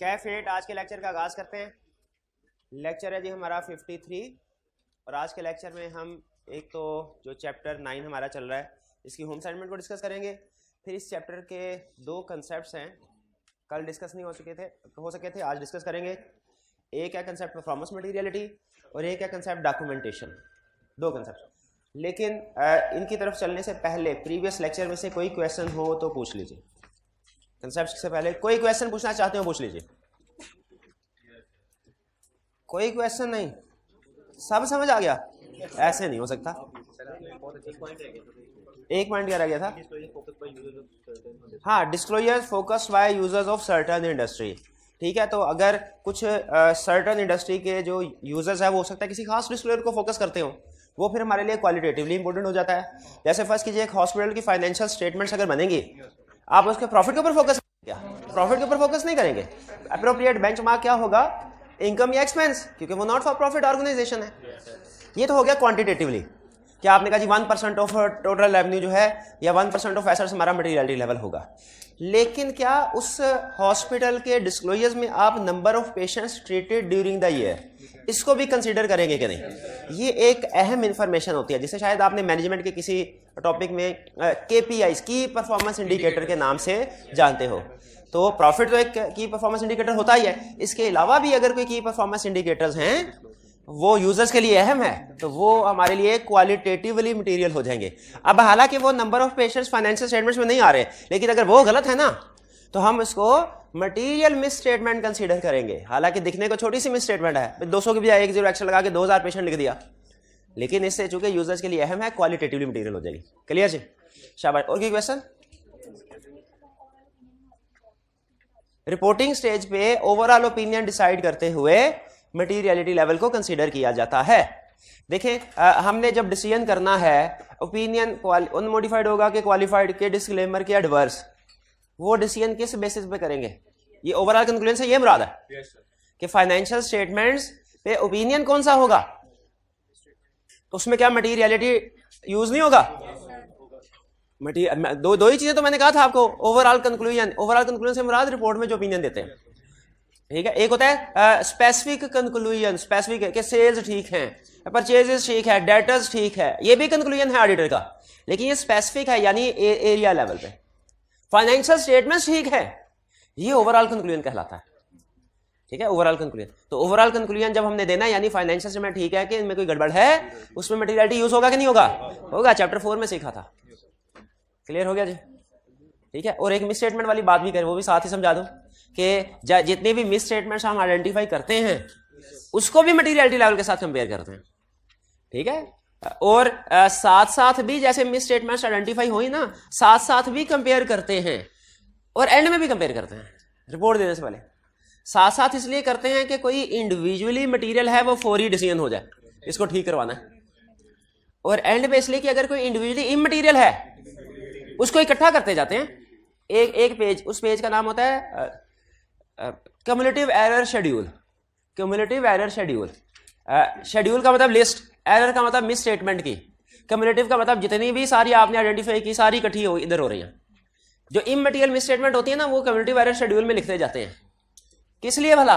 कैफ 8 आज के लेक्चर का आगाज़ करते हैं। लेक्चर है जी हमारा 53 और आज के लेक्चर में हम एक तो जो चैप्टर 9 हमारा चल रहा है इसकी होम असाइनमेंट को डिस्कस करेंगे। फिर इस चैप्टर के दो कंसेप्ट्स हैं, कल डिस्कस नहीं हो सके थे, आज डिस्कस करेंगे। एक है कंसेप्ट परफॉर्मेंस मटीरियलिटी और एक है कंसेप्ट डॉक्यूमेंटेशन, दो कंसेप्ट। लेकिन इनकी तरफ चलने से पहले प्रीवियस लेक्चर में से कोई क्वेश्चन हो तो पूछ लीजिए। कंसेप्ट से पहले कोई क्वेश्चन पूछना चाहते हो पूछ लीजिए। कोई क्वेश्चन नहीं, सब समझ आ गया? ऐसे नहीं हो सकता। एक पॉइंट क्या रह गया था? हाँ, disclosure focused by users of certain industry. ठीक है, तो अगर कुछ सर्टेन इंडस्ट्री के जो यूजर्स है वो हो सकता है किसी खास डिस्क्लोजर को फोकस करते हो, वो फिर हमारे लिए क्वालिटेटिवली इंपॉर्टेंट हो जाता है। जैसे फर्स्ट कीजिए, एक हॉस्पिटल की फाइनेंशियल स्टेटमेंट्स अगर बनेंगी, आप उसके प्रॉफिट के ऊपर फोकस क्या? प्रॉफिट के ऊपर फोकस नहीं करेंगे। अप्रोप्रिएट बेंचमार्क क्या होगा? इनकम या एक्सपेंस, क्योंकि वो नॉट फॉर प्रॉफिट ऑर्गेनाइजेशन है। ये तो हो गया क्वांटिटेटिवली। क्या आपने कहा जी 1% ऑफ टोटल रेवेन्यू जो है या 1% ऑफ एसेट्स हमारा मटेरियलिटी लेवल होगा। लेकिन क्या उस हॉस्पिटल के डिस्क्लोजर्स में आप number of patients treated during the year इसको भी कंसीडर करेंगे कि नहीं? ये एक अहम इंफॉर्मेशन होती है जिसे शायद आपने मैनेजमेंट के किसी टॉपिक में KPIs की परफॉर्मेंस इंडिकेटर के नाम से जानते हो। तो प्रॉफिट तो एक की परफॉर्मेंस इंडिकेटर होता ही है, इसके अलावा भी अगर कोई की परफॉर्मेंस इंडिकेटर्स हैं वो यूजर्स के लिए अहम है तो वो हमारे लिए क्वालिटेटिवली मटेरियल हो जाएंगे। अब हालांकि वो number of patients financial statements में नहीं आ रहे, लेकिन अगर वो गलत है ना तो हम इसको मटेरियल मिस स्टेटमेंट कंसीडर करेंगे। हालांकि दिखने को छोटी सी मिस स्टेटमेंट है, 200 की बजाय 10 एक्स्ट्रा लगा के 2000 पेशेंट लिख दिया, लेकिन इससे चूंकि यूजर्स के लिए अहम है क्वालिटेटिवली मटेरियल हो जाएगी। क्लियर जी? शाबाश। और कोई क्वेश्चन? रिपोर्टिंग स्टेज पे ओवरऑल ओपिनियन डिसाइड करते हुए मटीरियलिटी लेवल को कंसीडर किया जाता है। देखें, हमने जब डिसीजन करना है ओपिनियन अनमोडिफाइड होगा कि क्वालिफाइड के डिस्क्लेमर के एडवर्स, वो डिसीजन किस बेसिस पे करेंगे? ये ओवरऑल कंक्लूजन से ये मुराद है कि फाइनेंशियल स्टेटमेंट्स पे ओपिनियन कौन सा होगा, तो उसमें क्या मटीरियलिटी यूज नहीं होगा? दो ही चीजें तो मैंने कहा था आपको। ओवरऑल कंक्लूजन से मुराद रिपोर्ट में जो ओपिनियन देते हैं, ठीक है। एक होता है स्पेसिफिक कंक्लूजन, स्पेसिफिक के सेल्स ठीक हैं, परचेजेस ठीक है, डेटर्स ठीक है, ये भी कंक्लूजन है ऑडिटर का, लेकिन ये स्पेसिफिक है यानी एरिया लेवल पे। फाइनेंशियल स्टेटमेंट्स ठीक है, ये ओवरऑल कंक्लूजन कहलाता है। ठीक है, ओवरऑल कंक्लूजन। तो ओवरऑल कंक्लूजन जब हमने देना है यानी फाइनेंशियल स्टेटमेंट ठीक है कि इनमें कोई गड़बड़ है, उसमें मटेरियलिटी यूज होगा कि नहीं होगा? होगा, चैप्टर 4 में सीखा था। क्लियर हो गया जी? ठीक है। और एक मिस स्टेटमेंट वाली बात भी करें, वो भी साथ ही समझा दूं कि जितने भी मिस स्टेटमेंट्स हम आइडेंटिफाई करते हैं उसको भी मटेरियलिटी लेवल के साथ कंपेयर करते हैं। ठीक है, और साथ साथ भी जैसे मिस स्टेटमेंट्स आइडेंटिफाई हुई ना, साथ साथ भी कंपेयर करते हैं और एंड में भी कंपेयर करते हैं रिपोर्ट देने से पहले। साथ साथ इसलिए करते हैं कि कोई इंडिविजुअली मटेरियल है वो फौरी डिसीजन हो जाए, इसको ठीक करवाना है। और एंड में इसलिए कि अगर कोई इंडिविजुअली इमटेरियल है उसको इकट्ठा करते जाते हैं। एक पेज, उस पेज का नाम होता है cumulative error schedule. Cumulative error schedule, schedule का मतलब लिस्ट, एरर का मतलब मिस स्टेटमेंट की, क्यूमुलेटिव का मतलब जितनी भी सारी आपने आइडेंटिफाई की सारी इकट्ठी हो इधर हो रही हैं। जो इमटेरियल मिस स्टेटमेंट होती है ना वो क्यूमुलेटिव एरर शेड्यूल में लिखते जाते हैं। किस लिए भला?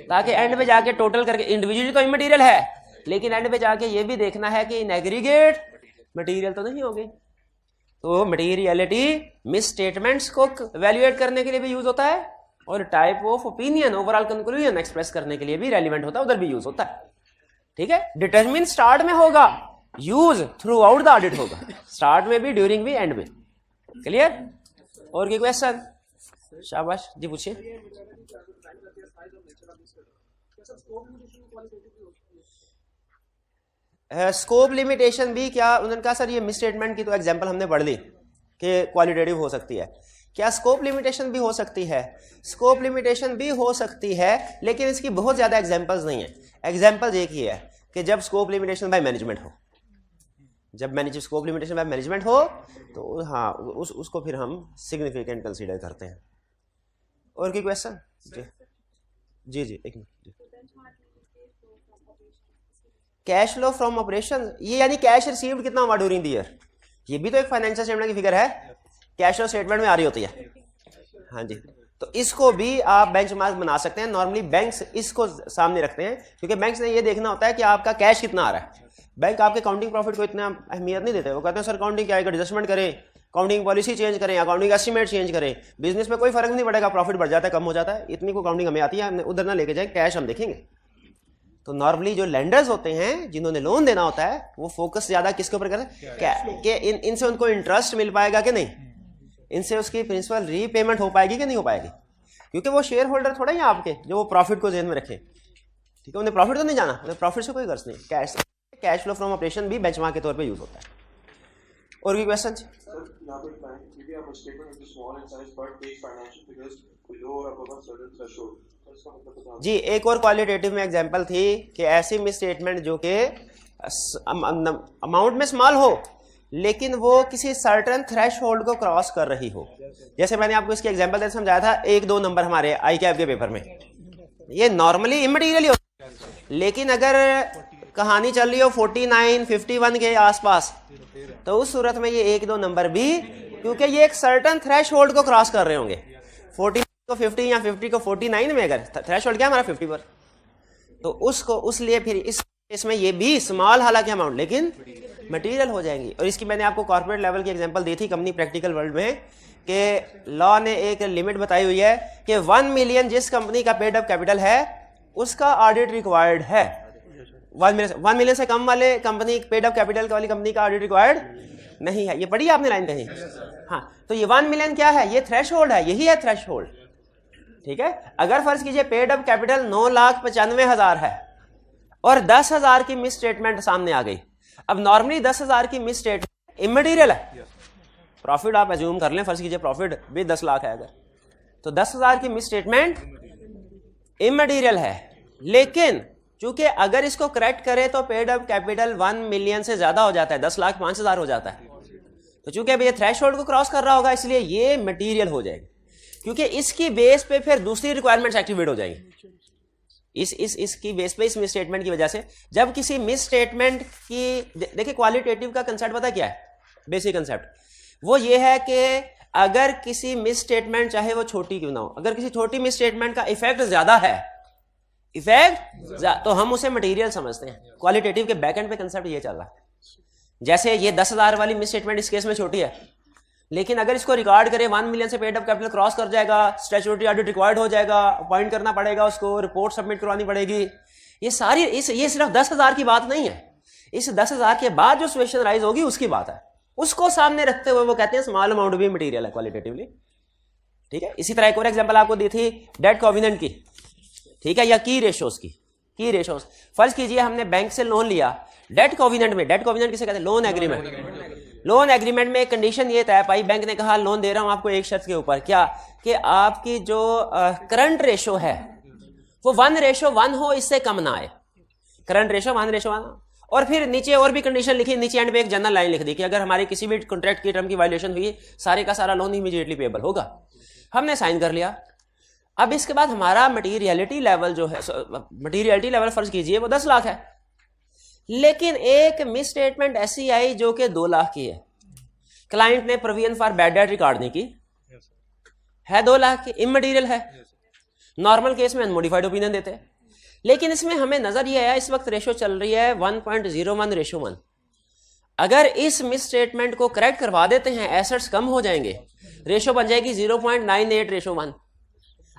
ताकि एंड पे जाके टोटल करके, इंडिविजुअली तो इमटेरियल है लेकिन एंड पे जाके ये भी देखना है कि इन एग्रीगेट मटेरियल तो नहीं होगी। तो मटेरियलिटी मिस स्टेटमेंट्स को वैल्यूएट करने के लिए भी यूज होता है और type of opinion, overall conclusion express करने के लिए भी रेलिवेंट होता है, उधर भी यूज होता है। ठीक है, डिटरमिन स्टार्ट में होगा, use through out the audit होगा, स्टार्ट में भी, ड्यूरिंग भी, एंड में। क्लियर? और कोई क्वेश्चन? शाबाश जी, पूछिए। स्कोप लिमिटेशन भी क्या? उन्होंने कहा सर ये मिस स्टेटमेंट की तो एग्जांपल हमने पढ़ ली कि क्वालिटेटिव हो सकती है, क्या स्कोप लिमिटेशन भी हो सकती है? स्कोप लिमिटेशन भी हो सकती है लेकिन इसकी बहुत ज्यादा एग्जांपल्स नहीं है। एग्जांपल एक ही है कि जब स्कोप लिमिटेशन बाय मैनेजमेंट हो, जब स्कोप लिमिटेशन बाय मैनेजमेंट हो तो हाँ उसको फिर हम सिग्निफिकेंट कंसीडर करते हैं। और कोई क्वेश्चन? जी जी, एक minute. Cash flow from operation, ये यानी कैश रिसीव्ड कितना हुआ ड्यूरिंग द ईयर, ये भी तो एक फाइनेंशियल स्टेटमेंट की फिगर है, कैश फ्लो स्टेटमेंट में आ रही होती है। हाँ जी, तो इसको भी आप बेंचमार्क बना सकते हैं। नॉर्मली बैंक्स इसको सामने रखते हैं क्योंकि बैंक्स ने ये देखना होता है कि आपका कैश कितना आ रहा है। बैंक आपके काउंटिंग प्रॉफिट को इतना अहमियत नहीं देते, वो कहते हैं सर काउंटिंग क्या है, एडजस्टमेंट करें, काउंटिंग पॉलिसी चेंज करें, अकाउंटिंग एस्टीमेट चेंज करें, बिजनेस में कोई फर्क नहीं पड़ेगा, प्रॉफिट बढ़ जाता है कम हो जाता है, इतनी को काउंटिंग हमें आती है, हमने उधर ना लेके जाए, कैश हम देखेंगे। तो नॉर्मली जो लेंडर्स होते हैं जिन्होंने लोन देना होता है वो फोकस ज्यादा किसके ऊपर करते हैं कि इनसे उनको इंटरेस्ट मिल पाएगा कि नहीं, इनसे उसकी प्रिंसिपल रीपेमेंट हो पाएगी कि नहीं हो पाएगी, क्योंकि वो शेयर होल्डर थोड़ा ही आपके जो वो प्रॉफिट को ध्यान में रखे। ठीक है, उन्हें प्रॉफिट तो नहीं जाना, उन्हें प्रॉफिट से कोई गर्ज नहीं। कैश फ्लो फ्रॉम ऑपरेशन भी बेंचमार्क के तौर पे यूज होता है। और भी क्वेश्चन? जी एक और क्वालिटेटिव में एग्जांपल थी कि ऐसी मिस स्टेटमेंट जो कि अमाउंट में स्मॉल हो लेकिन वो किसी सर्टेन थ्रेशहोल्ड को क्रॉस कर रही हो। जैसे मैंने आपको इसकी एग्जांपल देकर समझाया था, 1-2 नंबर हमारे आई कैप के पेपर में, ये नॉर्मली इमटेरियल ही होता है, लेकिन अगर कहानी चल रही हो 49, 51 के आसपास, तो उस सूरत में ये 1-2 नंबर भी, क्योंकि ये एक सर्टेन थ्रेशहोल्ड को क्रॉस कर रहे होंगे, 40 को 50 या 50 को 49 में, अगर थ्रेशहोल्ड क्या हमारा 50 पर, तो उसको उसलिए फिर इसमें ये भी स्मॉल हालांकि अमाउंट लेकिन मटेरियल हो जाएंगी। और इसकी मैंने आपको कॉर्पोरेट लेवल की एग्जांपल दी थी कंपनी प्रैक्टिकल वर्ल्ड में, कि लॉ ने एक लिमिट बताई हुई है कि 1 मिलियन जिस कंपनी का पेड अप कैपिटल है उसका ऑडिट रिक्वायर्ड है। 1 मिलियन से कम वाले कंपनी पेड अप कैपिटल वाली कंपनी का ऑडिट रिक्वायर्ड नहीं है। ये पढ़ी आपने लाइन कहीं? हाँ, तो ये 1 मिलियन क्या है, ये थ्रेशहोल्ड है, यही है थ्रेशहोल्ड। ठीक है, अगर फर्ज कीजिए पेड अप कैपिटल 9,95,000 है और 10,000 की मिस स्टेटमेंट सामने आ गई। अब नॉर्मली 10,000 की मिस स्टेटमेंट इमटेरियल है, प्रॉफिट आप एज्यूम कर लें, फर्ज कीजिए प्रॉफिट भी 10 लाख है, अगर तो 10,000 की मिस स्टेटमेंट इमटेरियल है, लेकिन चूंकि अगर इसको करेक्ट करें तो पेड अप कैपिटल 1 मिलियन से ज्यादा हो जाता है, 10,05,000 हो जाता है। तो चूंकि अब ये थ्रेशहोल्ड को क्रॉस कर रहा होगा इसलिए ये मटेरियल हो जाएगी, क्योंकि इसकी बेस पे फिर दूसरी रिक्वायरमेंट्स एक्टिवेट हो जाएंगी। इसकी बेस पे इस मिस स्टेटमेंट की वजह से, जब किसी मिस स्टेटमेंट की, देखिए क्वालिटेटिव का कंसेप्ट पता क्या है, बेसिक कंसेप्ट वो ये है कि अगर किसी मिस स्टेटमेंट चाहे वो छोटी क्यों ना हो, अगर किसी छोटी मिस स्टेटमेंट का इफेक्ट ज्यादा है, तो हम उसे मटेरियल समझते हैं। क्वालिटेटिव के बैकएंड पे कंसेप्ट ये चल रहा है। जैसे ये 10,000 वाली मिस स्टेटमेंट इस केस में छोटी है, लेकिन अगर इसको रिकॉर्ड करें 1 मिलियन से पेड अप कैपिटल क्रॉस कर जाएगा, स्टैट्यूटरी ऑडिट रिक्वायर्ड हो जाएगा, अपॉइंट करना पड़ेगा उसको, रिपोर्ट सबमिट करवानी पड़ेगी। ये सारी ये सिर्फ 10,000 की बात नहीं है, इस 10,000 के बाद जो सिचुएशन राइज होगी उसकी बात है। उसको सामने रखते हुए वो कहते हैं स्मॉल अमाउंट भी मटेरियल है क्वालिटेटिवली। ठीक है, इसी तरह एक और एग्जांपल आपको दी थी डेट कोवेनेंट की, ठीक है, या की रेशोज की। की रेशोज, फर्ज कीजिए हमने बैंक से लोन लिया, डेट कोवेनेंट में, डेट कोवेनेंट किसे कहते हैं, लोन एग्रीमेंट। लोन एग्रीमेंट में एक कंडीशन ये तय पाई, बैंक ने कहा लोन दे रहा हूं आपको एक शर्त के ऊपर, क्या कि आपकी जो करंट रेशो है वो 1:1 हो, इससे कम ना आए, करंट रेशो 1:1। और फिर नीचे और भी कंडीशन लिखी, नीचे एंड पे एक जनरल लाइन लिख दी कि अगर हमारी किसी भी कॉन्ट्रैक्ट की टर्म की वायलेशन हुई सारे का सारा लोन इमीडिएटली पेबल होगा। हमने साइन कर लिया। अब इसके बाद हमारा मटीरियलिटी लेवल जो है, मटीरियलिटी लेवल फर्ज कीजिए वो 10 लाख है, लेकिन एक मिस स्टेटमेंट ऐसी आई जो कि 2 लाख की है। क्लाइंट ने provision for bad debt record नहीं की, है 2 लाख की, इमटेरियल है। नॉर्मल केस में अनमोडिफाइड ओपिनियन देते हैं, लेकिन इसमें हमें नजर ये आया इस वक्त रेशो चल रही है 1.01:1। अगर इस मिस स्टेटमेंट को करेक्ट करवा देते हैं, एसेट्स कम हो जाएंगे, रेशो बन जाएगी 0.98:1।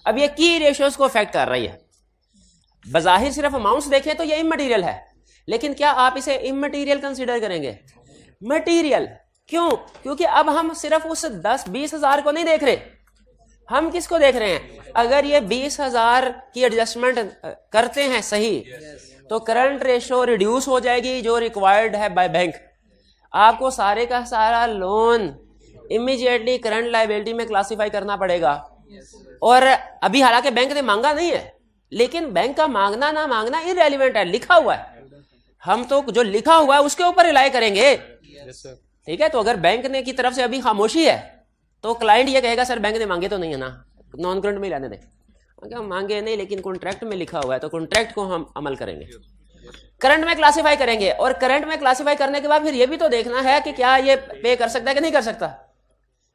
अब ये की रेशियोज को अफेक्ट कर रही है। बजाहिर सिर्फ अमाउंट्स देखें तो ये इमटेरियल है, लेकिन क्या आप इसे इमटेरियल कंसीडर करेंगे? मटेरियल। क्यों? क्योंकि अब हम सिर्फ उस 10-20 हजार को नहीं देख रहे, हम किसको देख रहे हैं? अगर ये 20,000 की एडजस्टमेंट करते हैं सही, तो करंट रेशो रिड्यूस हो जाएगी जो रिक्वायर्ड है बाय बैंक। आपको सारे का सारा लोन इमीडिएटली करंट लायबिलिटी में क्लासिफाई करना पड़ेगा। और अभी हालांकि बैंक ने मांगा नहीं है, लेकिन बैंक का मांगना ना मांगना इररिलेवेंट है, लिखा हुआ है। हम तो जो लिखा हुआ है उसके ऊपर रिलाई करेंगे। ठीक है, तो अगर बैंक ने की तरफ से अभी खामोशी है तो क्लाइंट ये कहेगा सर बैंक ने मांगे तो नहीं है ना, नॉन करंट में ही रहने दें। मांगे नहीं, लेकिन कॉन्ट्रैक्ट में लिखा हुआ है तो कॉन्ट्रैक्ट को हम अमल करेंगे, करंट में क्लासिफाई करेंगे। और करंट में क्लासिफाई करने के बाद फिर ये भी तो देखना है कि क्या ये पे कर सकता है कि नहीं कर सकता।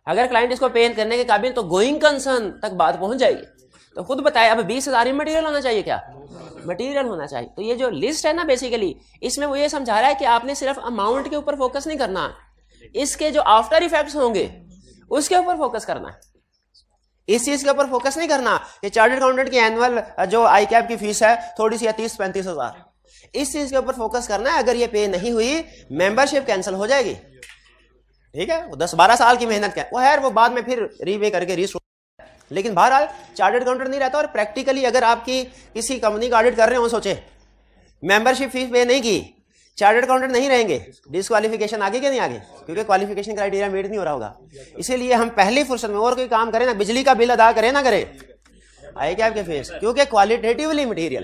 अगर क्लाइंट इसको पे करने के काबिल तो गोइंग कंसर्न तक बात पहुंच जाएगी। तो खुद बताए, अब 20,000 मटेरियल होना चाहिए, क्या मटेरियल होना चाहिए। तो ये जो लिस्ट है ना बेसिकली, इसमें वो ये समझा रहा है कि आपने सिर्फ अमाउंट के ऊपर फोकस नहीं करना, इसके जो आफ्टर इफेक्ट्स होंगे उसके ऊपर फोकस करना है। इस चीज के ऊपर फोकस नहीं करना कि चार्टर्ड अकाउंटेंट की एनुअल जो आई कैप की फीस है थोड़ी सी 30-35 हजार, इस चीज के ऊपर फोकस करना है। अगर ये पे नहीं हुई मेंबरशिप कैंसिल हो जाएगी, ठीक है। वो 10-12 साल की मेहनत क्या वो है, वो बाद में फिर रीवे करके रीस्टोर। लेकिन बहरहाल चार्टर्ड अकाउंटेंट नहीं रहता। और प्रैक्टिकली अगर आपकी किसी कंपनी का ऑडिट कर रहे हो, सोचे मेंबरशिप फीस पे नहीं की, चार्टर्ड अकाउंटेंट नहीं रहेंगे, डिस्क्वालिफिकेशन आगे क्या नहीं आगे, क्योंकि क्वालिफिकेशन क्राइटेरिया मीट नहीं हो रहा होगा। इसीलिए हम पहली फुर्सत में और कोई काम करें ना, बिजली का बिल अदा करें ना करें, आए क्या आपके फेस, क्योंकि क्वालिटेटिवली मटेरियल।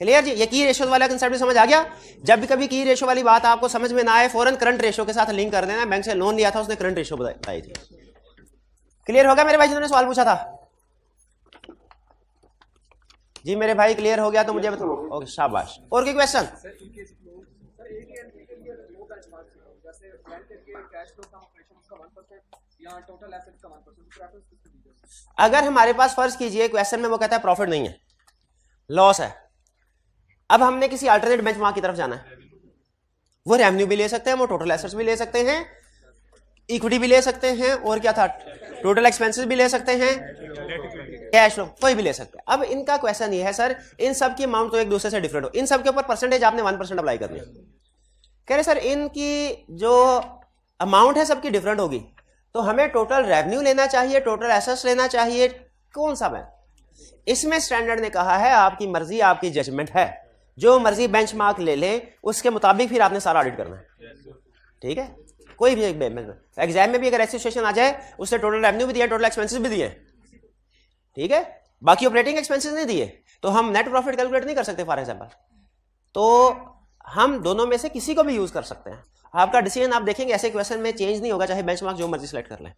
क्लियर जी, ये की रेशो वाला कंसेप्ट भी समझ आ गया। जब भी कभी की रेशो वाली बात आपको समझ में ना आए, फौरन करंट रेशो के साथ लिंक कर देना। बैंक से लोन लिया था, उसने करंट रेशो बताई थी। क्लियर हो गया मेरे भाई जिन्होंने सवाल पूछा था? जी मेरे भाई क्लियर हो गया तो मुझे बताओ। ओके शाबाश। और कोई क्वेश्चन? अगर हमारे पास फर्ज कीजिए क्वेश्चन में वो कहता है प्रॉफिट नहीं है, लॉस है, अब हमने किसी अल्टरनेट बेंचमार्क की तरफ जाना है। वो रेवेन्यू भी ले सकते हैं, वो टोटल एसेट्स भी ले सकते हैं, इक्विटी भी ले सकते हैं, और क्या था, टोटल एक्सपेंसेस भी ले सकते हैं, कैश फ्लो कोई भी ले सकते हैं। अब इनका क्वेश्चन ये है सर इन सब की अमाउंट तो एक दूसरे से डिफरेंट हो, इन सब के ऊपर परसेंटेज आपने 1% अप्लाई करनी है। कह रहे सर इनकी जो अमाउंट है सबकी डिफरेंट होगी, तो हमें टोटल रेवेन्यू लेना चाहिए, टोटल एसेट्स लेना चाहिए, कौन सा है? इसमें स्टैंडर्ड ने कहा है आपकी मर्जी, आपकी जजमेंट है, जो मर्जी बेंचमार्क ले ले उसके मुताबिक फिर आपने सारा ऑडिट करना है, ठीक है। कोई भी एग्जाम में भी अगर ऐसी सिचुएशन आ जाए, उससे टोटल रेवेन्यू भी दिया, टोटल एक्सपेंसेस भी दिए, ठीक है, बाकी ऑपरेटिंग एक्सपेंसेस नहीं दिए, तो हम नेट प्रॉफिट कैलकुलेट नहीं कर सकते फॉर एग्जांपल। तो हम दोनों में से किसी को भी यूज कर सकते हैं। आपका डिसीजन आप देखेंगे ऐसे क्वेश्चन में चेंज नहीं होगा, चाहे बेंचमार्क जो मर्जी सेलेक्ट कर लें,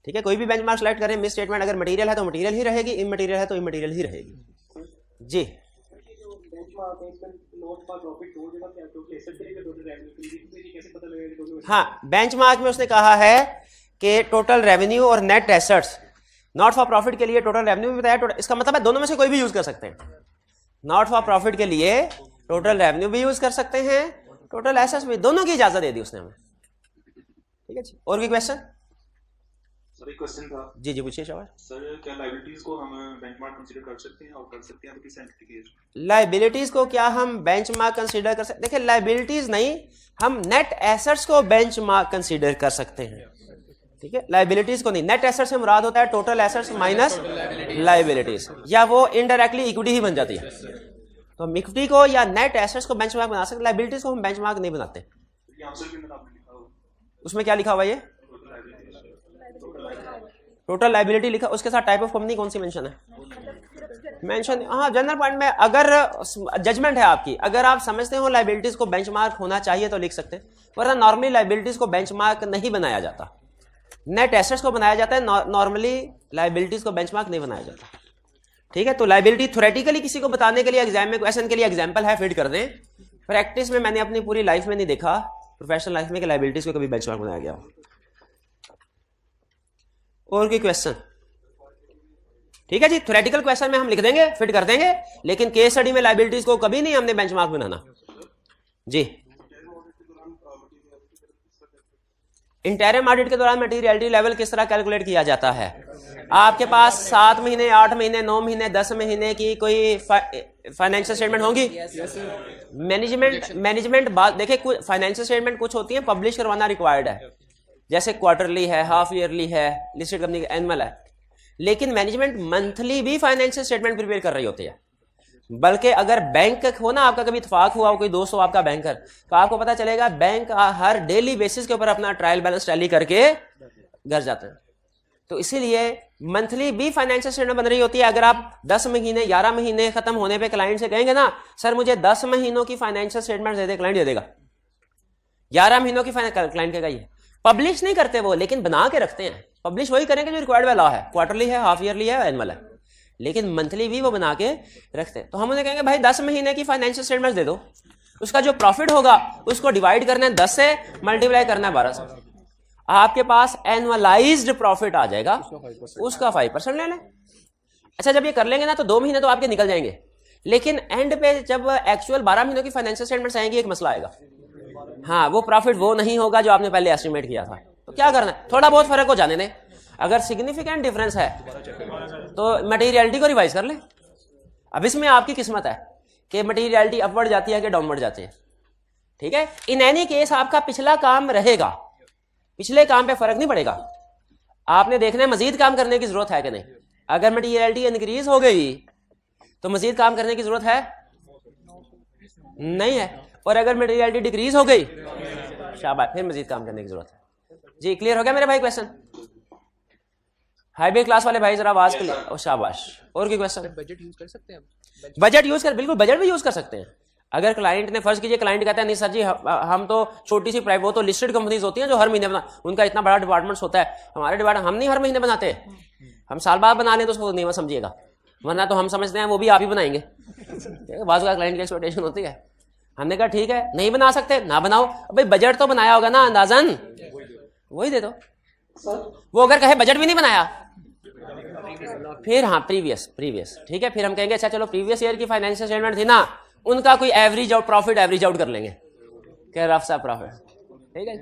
ठीक है। कोई भी बेंचमार्क सेलेक्ट करें, मिस स्टेटमेंट अगर मटेरियल है तो मटेरियल ही रहेगी, इमटेरियल है तो इमटेरियल ही रहेगी। जी हाँ, बेंचमार्क में उसने कहा है कि टोटल रेवेन्यू और net assets, not for profit के लिए टोटल रेवेन्यू भी बताया, इसका मतलब है दोनों में से कोई भी यूज कर सकते हैं। नॉट फॉर प्रॉफिट के लिए टोटल रेवेन्यू भी यूज कर सकते हैं, टोटल एसेट्स भी, दोनों की इजाजत दे दी उसने हमें, ठीक है जी। और कोई क्वेश्चन? सर एक क्वेश्चन था। जी जी पूछिए शाबाश। सर क्या लायबिलिटीज को हम बेंचमार्क कंसीडर कर सकते हैं, और कर सकते हैं तो किस एंटिटी के? लायबिलिटीज को क्या हम बेंचमार्क कंसीडर कर सकते? देखिए लायबिलिटीज नहीं, हम नेट एसेट्स को बेंचमार्क कंसीडर कर सकते हैं, ठीक है, लायबिलिटीज को नहीं। नेट एसेट्स से मुराद होता है टोटल एसेट्स माइनस लायबिलिटीज, या वो इनडायरेक्टली इक्विटी ही बन जाती है। तो हम इक्विटी को या नेट एसेट्स को बेंचमार्क बना सकते, लायबिलिटीज को हम बेंचमार्क नहीं बनाते। उसमें क्या लिखा हुआ ये टोटल लायबिलिटी लिखा, उसके साथ टाइप ऑफ कंपनी कौन सी मेंशन है? मेंशन, हाँ जनरल पॉइंट में अगर जजमेंट है आपकी, अगर आप समझते हो लायबिलिटीज को बेंचमार्क होना चाहिए तो लिख सकते हैं, वरना नॉर्मली लायबिलिटीज को बेंचमार्क नहीं बनाया जाता, नेट एसेट्स को बनाया जाता है, नॉर्मली लायबिलिटीज को बेंचमार्क नहीं बनाया जाता, ठीक है। तो लायबिलिटी थ्योरेटिकली किसी को बताने के लिए एग्जाम में क्वेश्चन के लिए एग्जांपल है, फिट कर दें। प्रैक्टिस में मैंने अपनी पूरी लाइफ में नहीं देखा, प्रोफेशनल लाइफ में, कि लायबिलिटीज को कभी बेंचमार्क बनाया गया। और कोई क्वेश्चन? ठीक है जी, थ्योरेटिकल क्वेश्चन में हम लिख देंगे, फिट कर देंगे, लेकिन केस स्टडी में लायबिलिटीज को कभी नहीं हमने बेंचमार्क बनाना जी। इंटरिम ऑडिट के दौरान मटेरियलिटी लेवल किस तरह कैलकुलेट किया जाता है? आपके पास 7 महीने, 8 महीने, 9 महीने, 10 महीने की कोई फाइनेंशियल स्टेटमेंट होंगी। मैनेजमेंट बात देखिए, कुछ फाइनेंशियल स्टेटमेंट कुछ होती है पब्लिश करवाना रिक्वायर्ड है, जैसे क्वार्टरली है, हाफ ईयरली है, लिस्टेड कंपनी का एनुअल है। लेकिन मैनेजमेंट मंथली भी फाइनेंशियल स्टेटमेंट प्रिपेयर कर रही होती है। बल्कि अगर बैंक हो ना, आपका कभी इत्तेफाक हुआ हो, कोई दोस्त हो आपका बैंकर, तो आपको पता चलेगा बैंक हर डेली बेसिस के ऊपर अपना ट्रायल बैलेंस टैली करके घर जाते हैं। तो इसीलिए मंथली भी फाइनेंशियल स्टेटमेंट बन रही होती है। अगर आप 10 महीने 11 महीने खत्म होने पे क्लाइंट से कहेंगे ना, सर मुझे 10 महीनों की फाइनेंशियल स्टेटमेंट दे दे, क्लाइंट दे देगा। 11 महीनों की क्लाइंट कहेगा ये। पब्लिश नहीं करते वो, लेकिन बना के रखते हैं। पब्लिश वही करेंगे जो रिक्वायर्ड बाय लॉ है, क्वार्टरली है, हाफ ईयरली है, एनुअल है, लेकिन मंथली भी वो बना के रखते हैं। तो हम उन्हें कहेंगे भाई 10 महीने की फाइनेंशियल स्टेटमेंट दे दो, उसका जो प्रॉफिट होगा उसको डिवाइड करना है 10 से, मल्टीप्लाई करना है 12 से, आपके पास एनुअलाइज्ड प्रॉफिट आ जाएगा, उसका 5% ले लें। अच्छा, जब ये कर लेंगे ना तो 2 महीने तो आपके निकल जाएंगे, लेकिन एंड पे जब एक्चुअल 12 महीनों की फाइनेंशियल स्टेटमेंट्स आएंगी, एक मसला आएगा। हाँ, वो प्रॉफिट वो नहीं होगा जो आपने पहले एस्टिमेट किया था। तो क्या करना है, थोड़ा बहुत फर्क हो जाने दें। अगर सिग्निफिकेंट डिफरेंस है तो मटेरियलिटी को रिवाइज कर लें। अब इसमें आपकी किस्मत है कि मटेरियलिटी अपवर्ड जाती है कि डाउनवर्ड जाती है। ठीक है, इन एनी केस आपका पिछला काम रहेगा, पिछले काम पे फर्क नहीं पड़ेगा। आपने देखना है मजीद काम करने की जरूरत है कि नहीं। अगर मटेरियलिटी इंक्रीज हो गई तो मजीद काम करने की जरूरत है नहीं है, और अगर मटेरियलिटी डिक्रीज हो गई शाबाश, फिर मजीद काम करने की जरूरत है। जी, क्लियर हो गया मेरे भाई क्वेश्चन? हाईवे क्लास वाले भाई जरा आवाज क्लियर। और शाबाश, और कोई क्वेश्चन? बजट यूज कर सकते हैं? बजट यूज कर, बिल्कुल बजट भी यूज कर सकते हैं। अगर क्लाइंट ने, फर्ज कीजिए क्लाइंट कहता है नहीं सर जी हम तो छोटी सी प्राइवेट, वो तो लिस्टेड कंपनीज होती हैं जो हर महीने बना, उनका इतना बड़ा डिपार्टमेंट्स होता है, हमारे डिपार्टमेंट हम नहीं हर महीने बनाते, हम साल बाद बना लें तो उसको नहीं समझिएगा, वरना तो हम समझते हैं वो भी आप ही बनाएंगे। बाज़ का क्लाइंट की एक्सपेक्टेशन होती है। हमने कहा ठीक है, नहीं बना सकते ना बनाओ, भाई बजट तो बनाया होगा ना अंदाजन, वही दे दो। वो अगर कहे बजट भी नहीं बनाया फिर हाँ प्रीवियस ठीक है, फिर हम कहेंगे अच्छा चलो प्रीवियस ईयर की फाइनेंशियल स्टेटमेंट थी ना, उनका कोई average out profit average out कर लेंगे, क्या रफ सा प्रॉफिट। ठीक है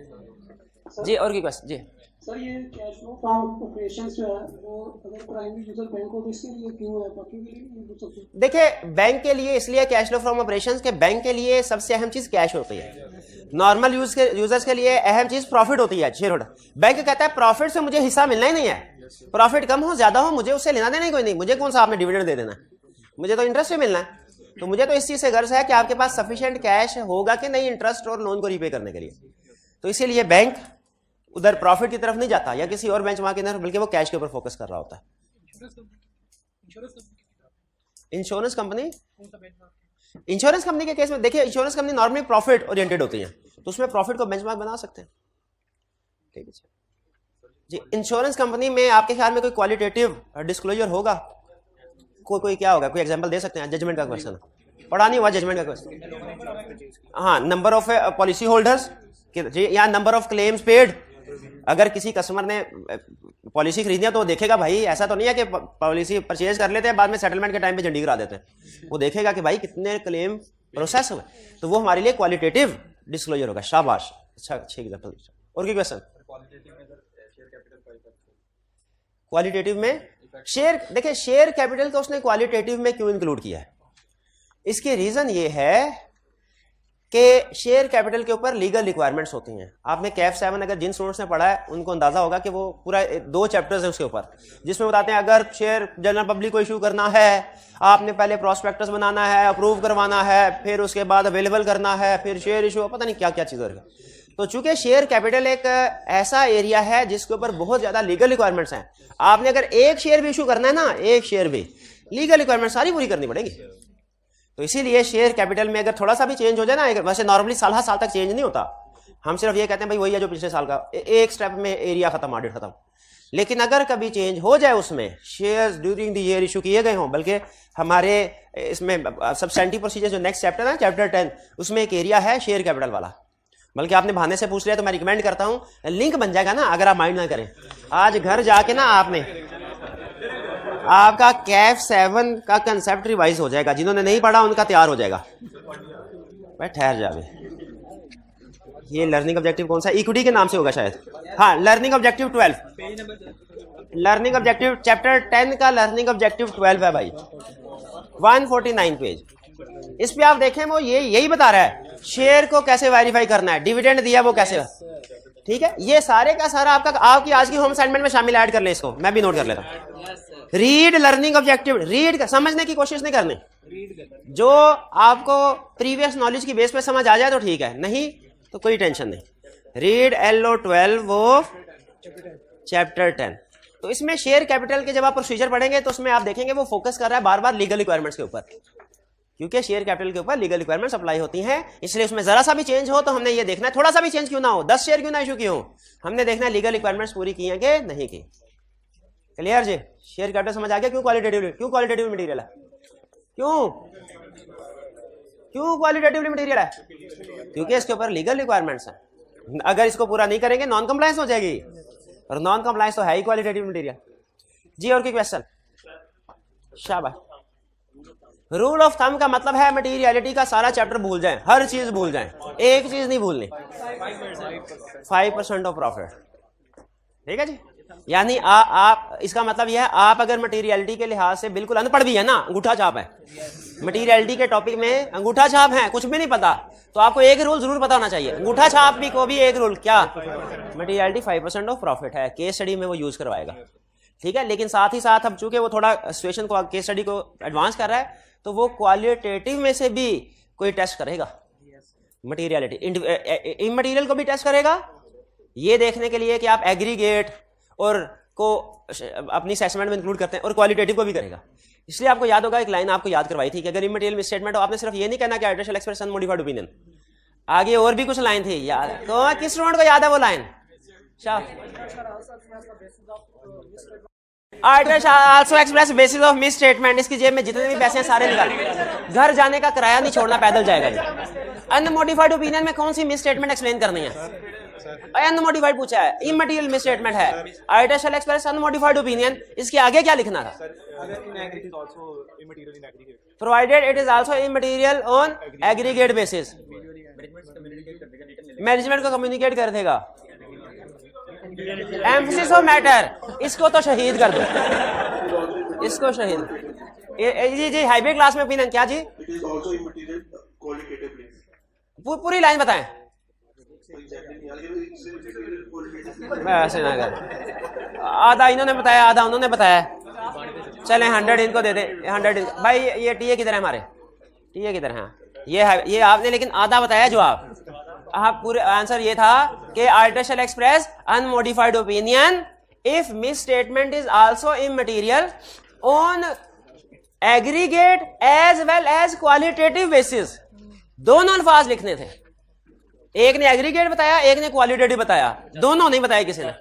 जी, और की क्वेश्चन? जी सर, ये कैश फ्लो फ्रॉम ऑपरेशंस जो है वो अगर प्राइमरी यूजर बैंक हो तो इसके लिए क्यों है, बाकी के लिए? देखिए, बैंक के लिए इसलिए कैश फ्लो फ्रॉम ऑपरेशंस के, बैंक के लिए सबसे अहम चीज कैश होती है। नॉर्मल यूजर्स के लिए अहम चीज प्रॉफिट होती है, शेयर होल्डर। बैंक कहता है प्रॉफिट से मुझे हिस्सा मिलना ही नहीं है, प्रॉफिट कम हो ज्यादा हो मुझे उससे लेना देना ही कोई नहीं, मुझे कौन सा आपने डिविडेंड दे देना है, मुझे तो इंटरेस्ट ही मिलना है। तो मुझे तो इस चीज से गर्ज है कि आपके पास सफिशिएंट कैश होगा कि नहीं इंटरेस्ट और लोन को रीपे करने के लिए। तो इसीलिए बैंक उधर प्रॉफिट की तरफ नहीं जाता या किसी और बेंचमार्क की तरफ, बल्कि वो कैश के ऊपर फोकस कर रहा होता है। इंश्योरेंस कंपनी के केस में देखिए, insurance company normally profit oriented होती है, तो उसमें प्रॉफिट को बेंचमार्क बना सकते हैं। ठीक है जी, इंश्योरेंस कंपनी में आपके ख्याल में कोई क्वालिटेटिव डिस्क्लोजर होगा? कोई क्या होगा, कोई एग्जांपल दे सकते हैं? जजमेंट का क्वेश्चन पढ़ा नहीं हुआ, जजमेंट का क्वेश्चन। हाँ, नंबर ऑफ पॉलिसी होल्डर्स या नंबर ऑफ क्लेम्स पेड। अगर किसी कस्टमर ने पॉलिसी खरीदी है तो वो देखेगा, भाई ऐसा तो नहीं है कि पॉलिसी परचेज कर लेते हैं बाद में सेटलमेंट के टाइम पे झंडी गिरा देते हैं, वो देखेगा कि भाई कितने क्लेम प्रोसेस हुए, तो वो हमारे लिए क्वालिटेटिव डिस्क्लोजर होगा। शाबाश, अच्छा अच्छे एग्जांपल। और की क्वेश्चन? क्वालिटेटिव में शेयर, देखिए शेयर कैपिटल को उसने क्वालिटेटिव में क्यों इंक्लूड किया है, इसकी रीजन ये है कि शेयर कैपिटल के ऊपर लीगल रिक्वायरमेंट्स होती हैं। आपने कैफ 7 अगर जिन स्टूडेंट्स ने पढ़ा है उनको अंदाजा होगा कि वो पूरा 2 चैप्टर्स हैं उसके ऊपर, जिसमें बताते हैं अगर शेयर जनरल पब्लिक को इशू करना है, आपने पहले प्रोस्पेक्टस बनाना है, अप्रूव करवाना है, फिर उसके बाद अवेलेबल करना है, फिर शेयर इशू, पता नहीं क्या क्या चीज़ होगा। तो चूंकि शेयर कैपिटल एक ऐसा एरिया है जिसके ऊपर बहुत ज्यादा लीगल रिक्वायरमेंट्स हैं, आपने अगर एक शेयर भी इशू करना है ना, एक शेयर भी, लीगल रिक्वायरमेंट सारी पूरी करनी पड़ेगी। तो इसीलिए शेयर कैपिटल में अगर थोड़ा सा भी चेंज हो जाए ना, वैसे नॉर्मली साल तक चेंज नहीं होता, हम सिर्फ ये कहते हैं भाई वही है जो पिछले साल का, एक स्टेप में एरिया खत्म, ऑडिट खत्म। लेकिन अगर कभी चेंज हो जाए उसमें, shares during the year issue किए गए हों, बल्कि हमारे इसमें सब्सटेंटिव प्रोसीजर जो नेक्स्ट चैप्टर है, चैप्टर 10, उसमें एक एरिया है शेयर कैपिटल वाला, बल्कि आपने बहाने से पूछ लिया तो मैं रिकमेंड करता हूं, लिंक बन जाएगा ना अगर आप माइंड ना करें। आज घर जाके ना आपका कैफ 7 का कंसेप्ट रिवाइज हो जाएगा, जिन्होंने नहीं पढ़ा उनका तैयार हो जाएगा। भाई ठहर जावे, ये लर्निंग ऑब्जेक्टिव कौन सा, इक्विटी के नाम से होगा शायद। हाँ, learning objective 12, learning objective chapter 10 का लर्निंग ऑब्जेक्टिव 12 है भाई, 149 पेज। इस पे आप देखें वो यही बता रहा है शेयर को कैसे वेरीफाई करना है, डिविडेंड दिया वो कैसे, ठीक है। ये सारे का सारा आपकी आज की होम असाइनमेंट में शामिल ऐड कर ले, इसको मैं भी नोट कर लेता हूँ। रीड लर्निंग ऑब्जेक्टिव, रीड समझने की कोशिश नहीं करनी, जो आपको प्रीवियस नॉलेज की बेस पे समझ आ जाए तो ठीक है, नहीं तो कोई टेंशन नहीं। Read LO12 of chapter 10। तो इसमें शेयर कैपिटल के जब आप प्रोसीजर पढ़ेंगे तो उसमें आप देखेंगे वो फोकस कर रहा है बार बार लीगल रिक्वायरमेंट्स के ऊपर, क्योंकि शेयर कैपिटल के ऊपर लीगल रिक्वायरमेंट्स अप्लाई होती हैं, इसलिए उसमें जरा सा भी चेंज हो तो हमने ये देखना है, थोड़ा सा भी चेंज क्यों ना हो, 10 शेयर क्यों ना इशू क्यों, हमने देखना है लीगल रिक्वायरमेंट्स पूरी की हैं कि नहीं की। क्लियर जी? शेयर कैपिटल समझ आ गया? क्यों क्वालिटेटिव मटेरियल है, क्यों क्वालिटेटिवली मटेरियल है, क्योंकि इसके ऊपर लीगल रिक्वायरमेंट्स हैं। अगर इसको पूरा नहीं करेंगे नॉन कंप्लायंस हो जाएगी, और नॉन कंप्लायंस तो है ही क्वालिटेटिव मटेरियल। जी और कोई क्वेश्चन? शाबाश। रूल ऑफ थंब का मतलब है मटेरियलिटी का सारा चैप्टर भूल जाएं, हर चीज भूल जाएं, एक चीज नहीं भूलनी, 5% ऑफ प्रॉफिट। ठीक है जी। यानी आप इसका मतलब यह है आप अगर मटेरियलिटी के लिहाज से बिल्कुल अनपढ़ भी है ना, अंगूठा छाप है मटेरियलिटी के टॉपिक में, अंगूठा छाप है, कुछ भी नहीं पता, तो आपको एक रूल जरूर पता होना चाहिए। अंगूठा छाप भी को भी एक रूल, क्या? मटेरियलिटी 5% ऑफ प्रॉफिट है, केस स्टडी में वो यूज करवाएगा। ठीक है, लेकिन साथ ही साथ अब चूंकि वो थोड़ा सिचुएशन को केस स्टडी को एडवांस कर रहा है, तो वो क्वालिटेटिव में से भी कोई टेस्ट करेगा, मटेरियलिटी इमटेरियल को भी टेस्ट करेगा, ये देखने के लिए कि आप एग्रीगेट और को अपनी असेसमेंट में इंक्लूड करते हैं, और क्वालिटेटिव को भी करेगा। इसलिए आपको याद होगा एक लाइन आपको याद करवाई थी कि अगर इमटेरियल मिसस्टेटमेंट हो, आपने सिर्फ ये नहीं कहना कि आर्टिफिशियल एक्सप्रेस अनमोडिफाइड ओपिनियन, आगे और भी कुछ लाइन थी याद, तो किस स्टूडेंट को याद है वो line? Also express basis of miss statement. इसकी जेब में जितने भी पैसे हैं सारे निकाल, घर जाने का किराया नहीं छोड़ना, पैदल जाएगा ये। अनमोडिफाइड ओपिनियन में कौन सी मिस स्टेटमेंट एक्सप्लेन करनी है? अनमोडिफाइड पूछा है, इमटेरियल मिस स्टेटमेंट है, आर्टिफिशियल एक्सप्रेस अनमोडिफाइड ओपिनियन, इसके आगे क्या लिखना था? Provided it is also immaterial on aggregate basis, management को कम्युनिकेट कर देगा। एम्फसिस ऑफ मैटर, इसको तो शहीद कर दो, इसको शहीद। जी जी हाइब्रिड क्लास में ओपिनियन क्या जी? It is also immaterial qualitatively. पूरी लाइन बताएं। मैं ऐसे ना कर, आधा इन्होंने बताया आधा उन्होंने बताया, चलें 100 इनको दे दे, 100 भाई। ये टीए किधर है हमारे? टीए किधर है? ये आपने लेकिन आधा बताया जवाब। आप पूरे आंसर ये था कि artificial express unmodified opinion if misstatement is also immaterial on aggregate as well as qualitative basis. दोनों अल्फाज लिखने थे, एक ने एग्रीगेट बताया, एक ने क्वालिटेटिव बताया, दोनों नहीं बताया किसी ने।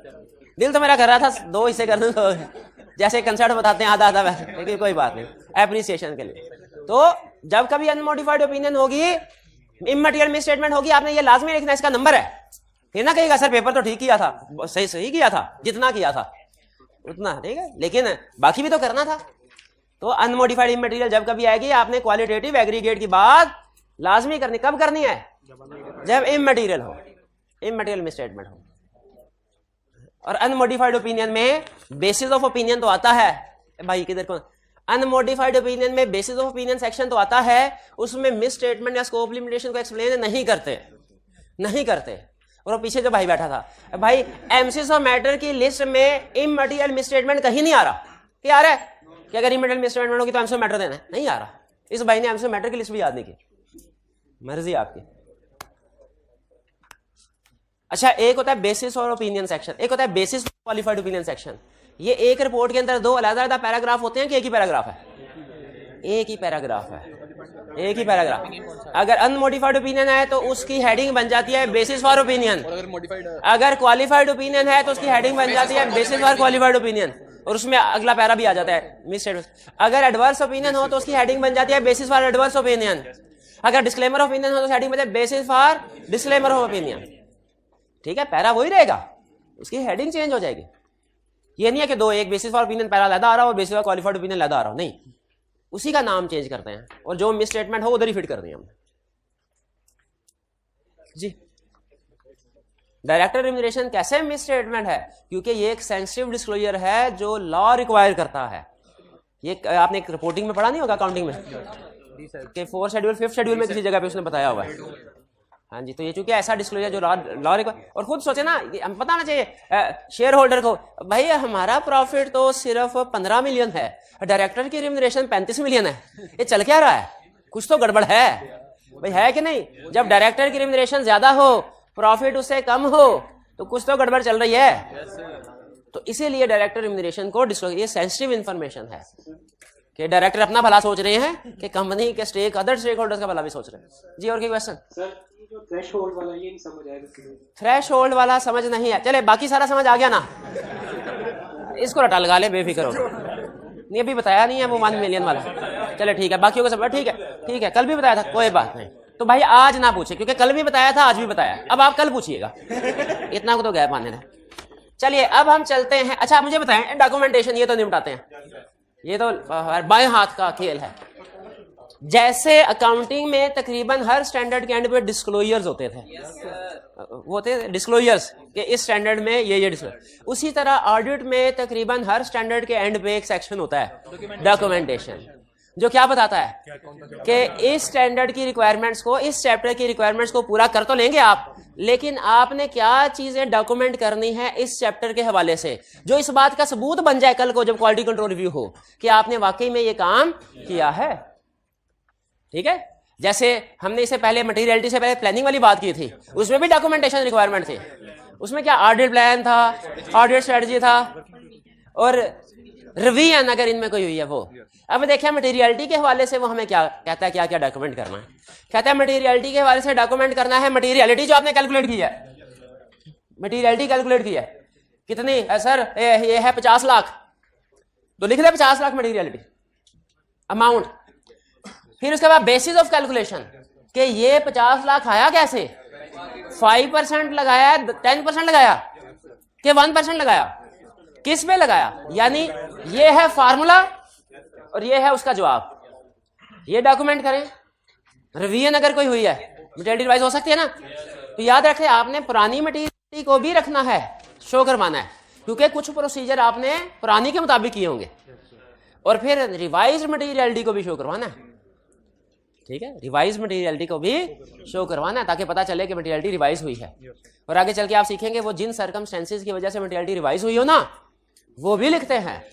दिल तो मेरा कर रहा था दो हिस्से कर दूं, तो जैसे कंसर्ट बताते हैं आधा आधा, लेकिन कोई बात नहीं, एप्रिसिएशन के लिए। तो जब कभी अनमोडिफाइड ओपिनियन होगी, इमटेरियल मिस स्टेटमेंट होगी, आपने ये लाजमी लिखना, इसका नंबर है। फिर ना कहिएगा सर पेपर तो ठीक किया था, सही किया था, जितना किया था उतना, ठीक है, लेकिन बाकी भी तो करना था। तो अनमोडिफाइड इमटेरियल जब कभी आएगी, आपने क्वालिटेटिव एग्रीगेट की बात लाजमी करनी। कब करनी है? जब इमटेरियल हो, इमटेरियल मिस स्टेटमेंट हो। और अनमोडिफाइड ओपिनियन में बेसिस ऑफ ओपिनियन तो आता है भाई, किधर कौन? अनमोडिफाइड ओपिनियन में बेसिस ऑफ ओपिनियन सेक्शन तो आता है, उसमें मिस स्टेटमेंट या स्कोप लिमिटेशन को एक्सप्लेन नहीं करते। और पीछे जो भाई बैठा था, भाई एम्फसिस ऑफ मैटर की लिस्ट में इमटेरियल मिस स्टेटमेंट कहीं नहीं आ रहा। क्या आ रहा है कि अगर इमटेरियल मिस स्टेटमेंट होगी तो एम्फसिस ऑफ मैटर देना है? नहीं आ रहा। इस भाई ने एम्फसिस ऑफ मैटर की लिस्ट भी याद नहीं की, मर्जी आपकी। अच्छा, एक होता है बेसिस और ओपिनियन सेक्शन, एक होता है बेसिस क्वालिफाइड ओपिनियन सेक्शन। ये एक रिपोर्ट के अंदर दो अलग-अलग पैराग्राफ होते हैं कि एक ही पैराग्राफ है? एक ही पैराग्राफ है, एक ही पैराग्राफ। अगर अनमोडिफाइड ओपिनियन है तो उसकी हेडिंग बन जाती है बेसिस फॉर ओपिनियन, अगर क्वालिफाइड ओपिनियन है तो उसकी हेडिंग बन जाती है बेसिस फॉर क्वालिफाइड ओपिनियन, और उसमें अगला पैरा भी आ जाता है मिस स्टेटमेंट। अगर एडवर्स ओपिनियन हो तो उसकी हेडिंग बन जाती है बेसिस फॉर एडवर्स ओपिनियन, अगर डिस्क्लेमर ऑफ ओपिनियन हो तो हेडिंग बन जाती है basis for disclaimer of opinion. ठीक है, पैरा वही रहेगा, उसकी हेडिंग चेंज हो जाएगी। ये नहीं है कि दो, एक बेसिस फॉर ओपिनियन पैरा लदा आ रहा हो और बेसिस फॉर क्वालिफाइड ओपिनियन लदा आ रहा हो, नहीं, उसी का नाम चेंज करते हैं और जो मिस स्टेटमेंट हो उधर ही फिट कर दिया हमने। जी, डायरेक्टर रिम्यूनरेशन कैसे मिस स्टेटमेंट है? क्योंकि ये एक सेंसिटिव डिस्क्लोजर है जो लॉ रिक्वायर करता है। ये आपने एक रिपोर्टिंग में पढ़ा नहीं होगा, अकाउंटिंग में, कि 4 शेड्यूल 5th शेड्यूल में किसी जगह पे उसने बताया हुआ है। हाँ जी, तो ये चूंकि ऐसा डिस्क्लोजर जो लॉ रिक्वायर, और खुद सोचे ना, हम पता होना चाहिए शेयर होल्डर को, भाई हमारा प्रॉफिट तो सिर्फ 15 मिलियन है, डायरेक्टर की रिम्यूनरेशन 35 मिलियन है, ये चल क्या रहा है? कुछ तो गड़बड़ है भाई, है कि नहीं? जब डायरेक्टर की रिम्यूनरेशन ज्यादा हो, प्रॉफिट उससे कम हो, तो कुछ तो गड़बड़ चल रही है। तो इसीलिए डायरेक्टर रिम्यूनरेशन को डिस्क्लोजर, ये सेंसिटिव इंफॉर्मेशन है कि डायरेक्टर अपना भला सोच रहे हैं कि कंपनी के स्टेक अदर स्टेक होल्डर्स का भला भी सोच रहे हैं। जी, और क्या क्वेश्चन? सर जो थ्रेशोल्ड वाला ये नहीं समझ आएगा। थ्रेशोल्ड वाला समझ नहीं है, चले बाकी सारा समझ आ गया ना, इसको रटा लगा ले, बेफिक्र हो। नहीं अभी बताया नहीं है वो 1 मिलियन वाला, चले ठीक है, बाकियों को सब ठीक है, कल भी बताया था, कोई बात नहीं। तो भाई आज ना पूछे, क्योंकि कल भी बताया था आज भी बताया, अब आप कल पूछिएगा। इतना को तो गैप आने दें। चलिए अब हम चलते हैं। अच्छा मुझे बताएं डॉक्यूमेंटेशन, ये तो निपटाते हैं, ये तो बाएं हाथ का खेल है। जैसे अकाउंटिंग में तकरीबन हर स्टैंडर्ड के एंड पे डिस्क्लोजर्स होते थे, वो थे डिस्क्लोजर्स कि इस स्टैंडर्ड में ये डिस्क्लोजर, उसी तरह ऑडिट में तकरीबन हर स्टैंडर्ड के एंड पे एक सेक्शन होता है डॉक्यूमेंटेशन, जो क्या बताता है कि इस स्टैंडर्ड की रिक्वायरमेंट्स को, इस चैप्टर की रिक्वायरमेंट्स को पूरा कर तो लेंगे आप, लेकिन आपने क्या चीजें डॉक्यूमेंट करनी है इस चैप्टर के हवाले से, जो इस बात का सबूत बन जाए कल को जब क्वालिटी कंट्रोल रिव्यू हो कि आपने वाकई में ये काम किया है। ठीक है, जैसे हमने इससे पहले मटेरियलिटी से पहले प्लानिंग वाली बात की थी, उसमें भी डॉक्यूमेंटेशन रिक्वायरमेंट थी। उसमें क्या ऑडिट प्लान था, ऑडिट स्ट्रेटजी था और रिवीजन अगर इनमें कोई हुई है वो। अब देखिए मटेरियलिटी के हवाले से वो हमें क्या कहता है, क्या क्या डॉक्यूमेंट करना है। कहता है मटेरियलिटी के हवाले से डॉक्यूमेंट करना है मटेरियलिटी जो आपने कैलकुलेट की है, मटेरियलिटी कैलकुलेट की है कितनी है सर, ये है 50 लाख, तो लिख दे 50 लाख मटेरियलिटी अमाउंट। फिर उसके बाद बेसिस ऑफ कैलकुलेशन कि ये 50 लाख आया कैसे, 5% लगाया, 10% लगाया कि 1% लगाया, किस पे लगाया, यानी ये है फार्मूला और ये है उसका जवाब। ये डॉक्यूमेंट करें। रिवीजन अगर कोई हुई है मटेरियलिटी रिवाइज हो सकती है ना, तो याद रखें आपने पुरानी मटेरियलिटी को भी रखना है, शो करवाना है, क्योंकि कुछ प्रोसीजर आपने पुरानी के मुताबिक किए होंगे, और फिर रिवाइज मटेरियलिटी को भी शो करवाना है। ठीक है, रिवाइज मटेरियलिटी को भी शो करवाना है ताकि पता चले कि मटेरियलिटी रिवाइज हुई है। और आगे चल के आप सीखेंगे वो जिन सर्कमस्टेंसेस की वजह से मटेरियलिटी रिवाइज हुई हो ना, वो भी लिखते हैं,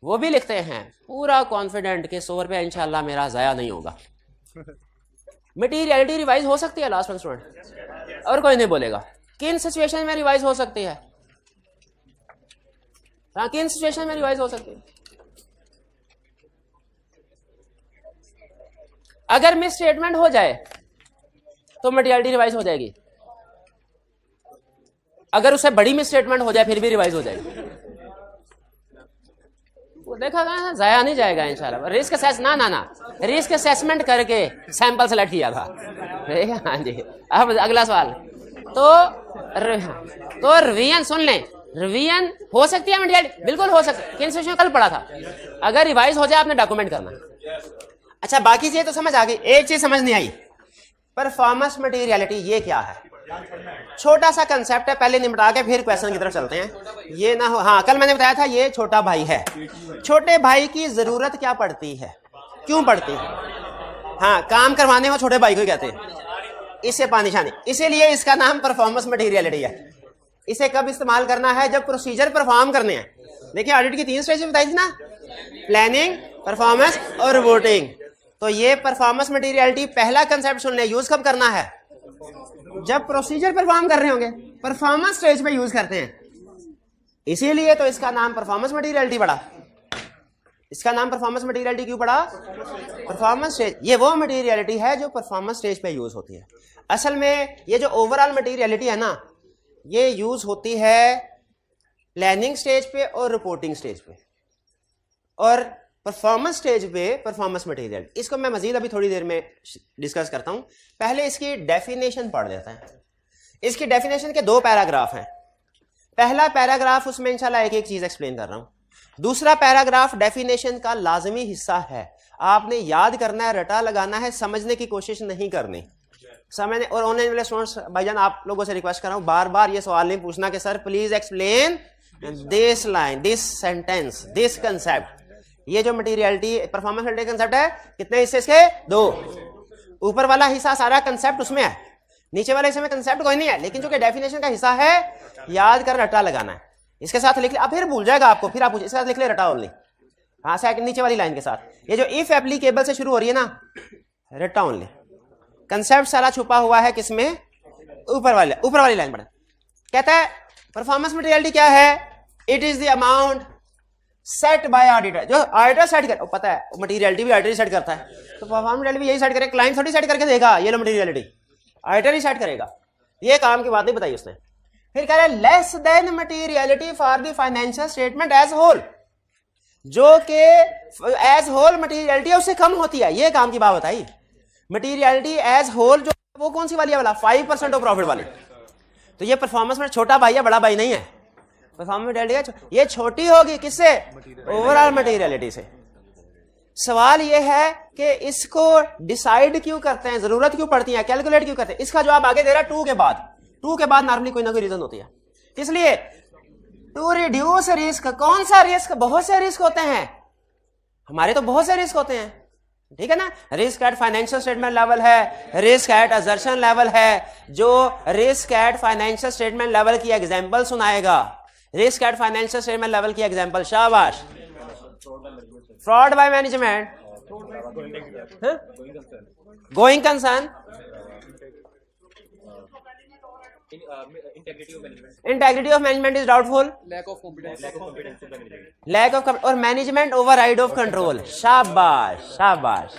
वो भी लिखते हैं पूरा कॉन्फिडेंट कि 100 रुपया इंशाल्लाह मेरा जाया नहीं होगा। मटेरियलिटी रिवाइज हो सकती है लास्ट वन स्टूडेंट, और कोई नहीं बोलेगा किन सिचुएशन में रिवाइज हो सकती है, हाँ किन सिचुएशन में रिवाइज हो सकती है। अगर मिस स्टेटमेंट हो जाए तो मटेरियलिटी रिवाइज हो जाएगी, अगर उससे बड़ी मिस स्टेटमेंट हो जाए फिर भी रिवाइज हो जाएगी। वो देखा गया जाया नहीं जाएगा इंशाल्लाह। रिस्क असेस ना रिस्क असेसमेंट करके सैंपल सेलेक्ट किया था। ठीक है, हाँ जी। अब अगला सवाल, तो रिवीजन सुन लें, रिवीजन हो सकती है मटेरियलिटी, बिल्कुल हो सकती है। किन सिचुएशन कल पढ़ा था, अगर रिवाइज हो जाए आपने डॉक्यूमेंट करना। अच्छा बाकी चीजें तो समझ आ गई, एक चीज समझ नहीं आई, परफॉर्मेंस मटेरियलिटी ये क्या है। छोटा सा कंसेप्ट है, पहले निपटा के फिर क्वेश्चन की तरफ चलते हैं। ये ना हो, हाँ कल मैंने बताया था ये छोटा भाई है, छोटे भाई की जरूरत क्या पड़ती है, क्यों पड़ती है, हाँ काम करवाने में छोटे भाई को कहते हैं, इससे पानिशानी, इसीलिए इसका नाम परफॉर्मेंस मटेरियलिटी है। इसे कब इस्तेमाल करना है, जब प्रोसीजर परफॉर्म करने हैं। देखिए ऑडिट की 3 स्टेज बताई थी ना, प्लानिंग, परफॉर्मेंस और रिपोर्टिंग। तो ये परफॉर्मेंस मटेरियलिटी पहला कंसेप्ट सुन ले, यूज कब करना है, जब प्रोसीजर परफॉर्म कर रहे होंगे, परफॉर्मेंस स्टेज पे यूज करते हैं। इसीलिए तो इसका नाम परफॉर्मेंस मटेरियलिटी पड़ा। इसका नाम परफॉर्मेंस मटेरियलिटी क्यों पड़ा, परफॉर्मेंस स्टेज, ये वो मटेरियलिटी है जो परफॉर्मेंस स्टेज पे यूज होती है। असल में ये जो ओवरऑल मटेरियलिटी है ना, ये यूज होती है प्लानिंग स्टेज पे और रिपोर्टिंग स्टेज पे, और परफॉर्मेंस स्टेज पे परफॉर्मेंस मटेरियल। इसको मैं मजीद अभी थोड़ी देर में डिस्कस करता हूं, पहले इसकी डेफिनेशन पढ़ देता है। इसकी डेफिनेशन के 2 पैराग्राफ हैं। पहला पैराग्राफ उसमें इंशाल्लाह एक एक चीज एक्सप्लेन कर रहा हूं, दूसरा पैराग्राफ डेफिनेशन का लाजमी हिस्सा है, आपने याद करना है, रटा लगाना है, समझने की कोशिश नहीं करनी, समझने। और ऑनलाइन वाले स्टूडेंट्स भाईजान आप लोगों से रिक्वेस्ट कर रहा हूं, बार बार ये सवाल नहीं पूछना कि sir please explain this line, this sentence, this concept. ये जो मटेरियलिटी परफॉर्मेंस मटेरियल कंसेप्ट है, कितने हिस्से इसके, 2। ऊपर वाला हिस्सा सारा कंसेप्ट उसमें है, नीचे वाले हिस्से में कंसेप्ट कोई नहीं है, लेकिन चूंकि डेफिनेशन का हिस्सा है, याद कर रटा लगाना है। इसके साथ लिख ले, अब फिर भूल जाएगा आपको, फिर आप इसके साथ लिख ले रटा ओनली, हाँ सेकंड नीचे वाली लाइन के साथ। ये जो इफ एप्लीकेबल से शुरू हो रही है ना, रटा ओनली, कंसेप्ट सारा छुपा हुआ है किसमें, ऊपर वाली लाइन पर। कहता है परफॉर्मेंस मटेरियलिटी क्या है, it is the amount set bye auditor, जो ऑडिटर सेट कर, पता है मटेरियलिटी भी ऑडिटर सेट करता है, तो परफॉर्मेंस मटेरियलिटी भी यही सेट करे, क्लाइंट थोड़ी सेट करके देगा, ये लो मटेरियलिटी ऑडिटर ही सेट करेगा, ये काम की बात नहीं बताई उसने। फिर कह रहा है less than materiality for the financial statement as whole, जो कि एज होल मटेरियलिटी उससे कम होती है, ये काम की बात बताई। मटीरियलिटी एज होल जो वो कौन सी वाली है वाला 5% ऑफ प्रॉफिट वाली। तो ये परफॉर्मेंस में छोटा भाई है, बड़ा भाई नहीं है। परफॉर्मेंस मटीरियलिटी ये छोटी होगी किससे? ओवरऑल मटीरियलिटी से। सवाल ये है कि इसको डिसाइड क्यों करते हैं, जरूरत क्यों पड़ती है, कैलकुलेट क्यों करते हैं? इसका जवाब आगे दे रहा है 2 के बाद। 2 के बाद नॉर्मली कोई ना कोई रीजन होती है। इसलिए टू रिड्यूस रिस्क, कौन सा रिस्क? बहुत से रिस्क होते हैं हमारे, तो बहुत से रिस्क होते हैं, ठीक है ना। Risk at financial statement level है, रिस्क एट असर्शन लेवल है। जो risk at financial statement level की एग्जांपल सुनाएगा, risk at financial statement level की एग्जांपल, शाबाश। Fraud by management, going concern, integrity of management is doubtful, lack of और management override of control. शाबाश शाबाश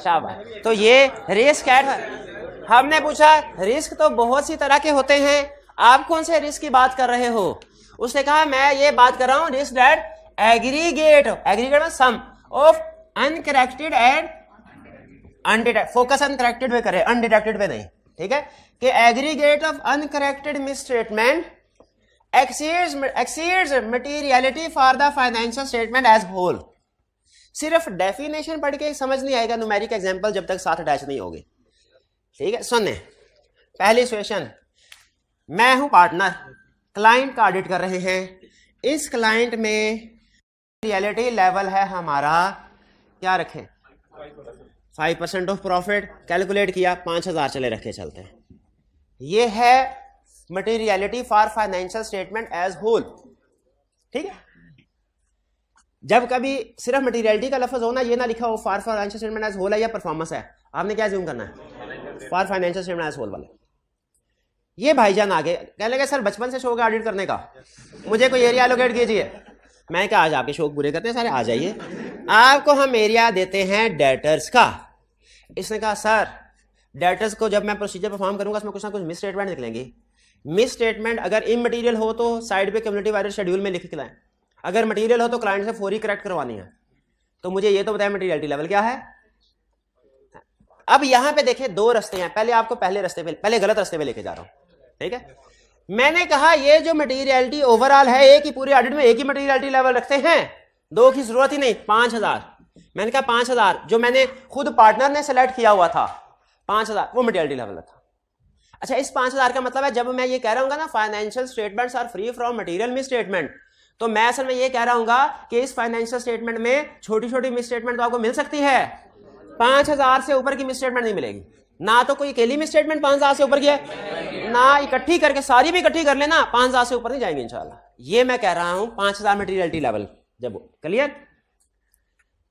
शाबाश। तो ये रिस्क एट, हमने पूछा रिस्क तो बहुत सी तरह के होते हैं, आप कौन से रिस्क की बात कर रहे हो? उसने कहा मैं ये बात कर रहा हूं रिस्क दैट एग्रीगेट में sum of uncorrected and undetected, focus uncorrected पे करे, अनडिटेक्टेड पे नहीं, ठीक है। कि aggregate of uncorrected misstatement exceeds materiality for the financial statement as whole. सिर्फ डेफिनेशन पढ़ के समझ नहीं आएगा न्यूमेरिक एग्जांपल जब तक साथ अटैच नहीं होगी, ठीक है। सुनने, पहली सिचुएशन, मैं हूं पार्टनर, क्लाइंट का ऑडिट कर रहे हैं। इस क्लाइंट में रियलिटी लेवल है हमारा, क्या रखें 5% ऑफ प्रॉफिट, कैलकुलेट किया 5000 चले रखे चलते हैं। ये है materiality for financial statement as whole, ठीक है। जब कभी सिर्फ मटीरियलिटी का लफ्ज हो ना, ये ना लिखा हो for financial statement as whole है या परफॉर्मेंस है, आपने क्या ज्यूम करना है? For financial statement as whole वाला। ये भाईजान आगे कहने लगे सर बचपन से शौक ऑडिट करने का, मुझे कोई एरिया एलोकेट कीजिए। मैं क्या आज आपके शौक पूरे करते हैं सारे, आ जाइए। आपको हम एरिया देते हैं डेटर्स का। इसने कहा सर डेटर्स को जब मैं प्रोसीजर परफॉर्म करूंगा उसमें कुछ ना कुछ मिस स्टेटमेंट निकलेंगे। मिस स्टेटमेंट अगर इमटेरियल हो तो साइड पे कम्युनिटी वायरस शेड्यूल में लिख के लाएं, अगर मटेरियल हो तो क्लाइंट से फौरी करेक्ट करवानी है। तो मुझे ये तो बताया मटीरियलिटी लेवल क्या है। अब यहां पे देखें 2 रास्ते हैं, पहले आपको पहले गलत रास्ते पे लेके जा रहा हूं, ठीक है। मैंने कहा ये जो मटीरियलिटी ओवरऑल है, एक ही पूरी ऑडिट में एक ही मटीरियलिटी लेवल रखते हैं, 2 की जरूरत ही नहीं। 5000 मैंने कहा 5000 जो मैंने खुद पार्टनर ने सेलेक्ट किया हुआ था 5000 वो मटीरियलिटी लेवल था। अच्छा, इस 5000 का मतलब है जब मैं ये कह रहा हूँ ना financial statements are free from material misstatement, तो मैं असल में ये कह रहा हूँ कि इस फाइनेंशियल स्टेटमेंट में छोटी छोटी मिस स्टेटमेंट तो आपको मिल सकती है, 5000 से ऊपर की मिस स्टेटमेंट नहीं मिलेगी। ना तो कोई अकेली मिस स्टेटमेंट 5000 से ऊपर की है, ना इकट्ठी करके सारी भी इकट्ठी कर लेना 5000 से ऊपर नहीं जाएंगे इंशाल्लाह। ये मैं कह रहा हूं 5000 मटीरियलिटी लेवल। जब क्लियर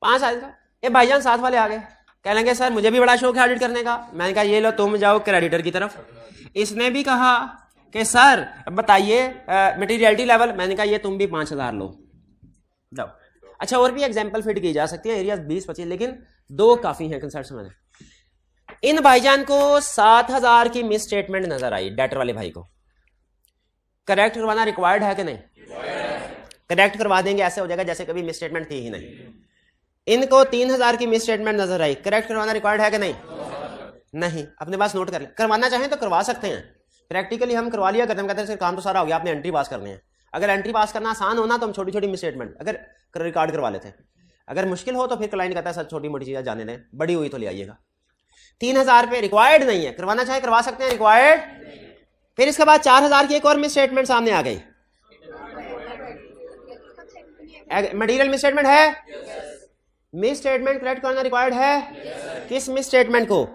5000 का, ये भाईजान साथ वाले आ गए, कह लेंगे सर मुझे भी बड़ा शौक है ऑडिट करने का। मैंने कहा ये लो तुम जाओ क्रेडिटर की तरफ। इसने भी कहा कि सर बताइए मटीरियलिटी लेवल, मैंने कहा ये तुम भी 5000 लो जाओ। अच्छा, और भी एग्जाम्पल फिट की जा सकती है, एरियाज 20-25, लेकिन 2 काफी हैं कंसर्ट में। इन भाईजान को 7000 की मिस स्टेटमेंट नजर आई, डेटर वाले भाई को। करेक्ट करवाना रिक्वायर्ड है कि नहीं? करेक्ट करवा देंगे, ऐसे हो जाएगा जैसे कभी मिस स्टेटमेंट थी ही नहीं। इनको 3000 की मिस स्टेटमेंट नजर आई, करेक्ट करवाना रिक्वायर्ड है कि नहीं? नहीं। अपने पास नोट कर ले, करवाना चाहें तो करवा सकते हैं। प्रैक्टिकली हम करवा लिया करते हैं, कहते हैं काम तो सारा हो गया, आपने एंट्री पास करनी है। अगर एंट्री पास करना आसान होना तो हम छोटी छोटी मिस स्टेटमेंट अगर रिकॉर्ड करवा लेते हैं। अगर मुश्किल हो तो फिर क्लाइंट कहता है सर छोटी मोटी चीजें जाने दें, बड़ी हुई तो ले आइएगा। 3000 पे रिक्वायर्ड नहीं है, करवाना चाहे करवा सकते हैं, रिक्वायर्ड। फिर इसके बाद 4000 की एक और मिस स्टेटमेंट सामने आ गई। मटीरियल मिस स्टेटमेंट है, मिस स्टेटमेंट करेक्ट करना रिक्वायर्ड है। किस मिस स्टेटमेंट को?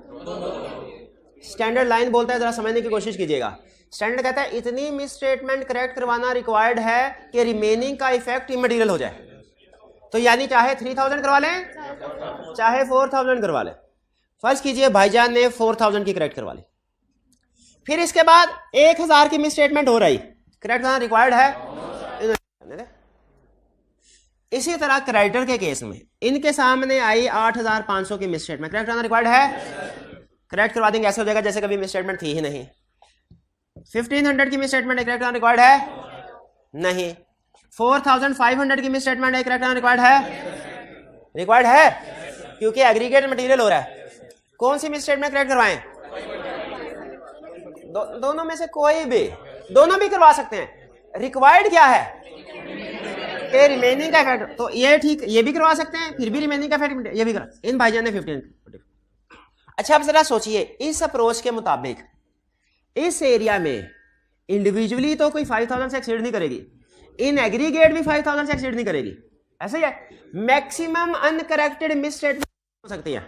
स्टैंडर्ड लाइन बोलता है, जरा समझने की कोशिश कीजिएगा। स्टैंडर्ड कहता है इतनी मिस स्टेटमेंट करेक्ट करवाना रिक्वायर्ड है कि रिमेनिंग का इफेक्ट इमटेरियल हो जाए। तो यानी चाहे 3000 करवा लें चाहे 4000 करवा लें। फर्ज कीजिए भाईजान ने 4000 की करेक्ट करवा ली, फिर इसके बाद 1000 की मिस स्टेटमेंट हो रही, करेक्ट करना रिक्वायर्ड है। इसी तरह क्रेडिटर के केस में इनके सामने आई 8500 की मिस स्टेटमेंट, करेक्ट करना रिक्वायर्ड है। करेक्ट करवा देंगे, ऐसे हो जाएगा जैसे कभी मिस स्टेटमेंट थी ही नहीं। 1500 की मिस स्टेटमेंट है, करेक्ट करना रिक्वायर्ड है नहीं। 4500 की मिस स्टेटमेंट है, करेक्ट करना रिक्वायर्ड है, रिक्वायर्ड है क्योंकि एग्रीगेट मटेरियल हो रहा है। कौन सी मिसस्टेटमेंट करेक्ट करवाएं? दोनों में से कोई भी, दोनों भी करवा सकते हैं। रिक्वायर्ड क्या है कि रिमेनिंग का इफेक्ट, तो ये ठीक, ये भी करवा सकते हैं, फिर भी रिमेनिंग का इफेक्ट ये भी करा। इन भाईजान ने 15। अच्छा, अब जरा सोचिए, इस अप्रोच के मुताबिक इस एरिया में इंडिविजुअली तो कोई 5000 से एक्सीड नहीं करेगी, इन एग्रीगेट भी 5000 से एक्सीड नहीं करेगी, ऐसा ही है। मैक्सिमम अनकरेक्टेड मिसस्टेटमेंट हो सकती है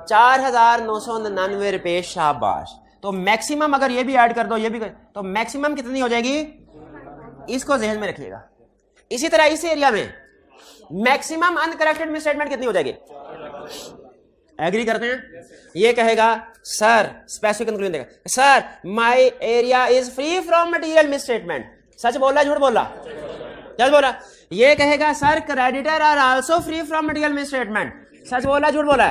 4999 रुपए। शाबाश। तो मैक्सिमम अगर ये भी ऐड कर दो, ये भी कर, तो मैक्सिमम कितनी हो जाएगी, इसको जहन में रखिएगा। इसी तरह इस एरिया में मैक्सिमम अनकरेक्टेड मिसस्टेटमेंट कितनी हो जाएगी? एग्री करते हैं? ये कहेगा सर, स्पेसिफिक कंक्लूजन देगा, sir my area is free from material misstatement. सच बोला झूठ बोला? सच बोला। ये कहेगा sir creditor are also free from material misstatement. सच बोला झूठ बोला?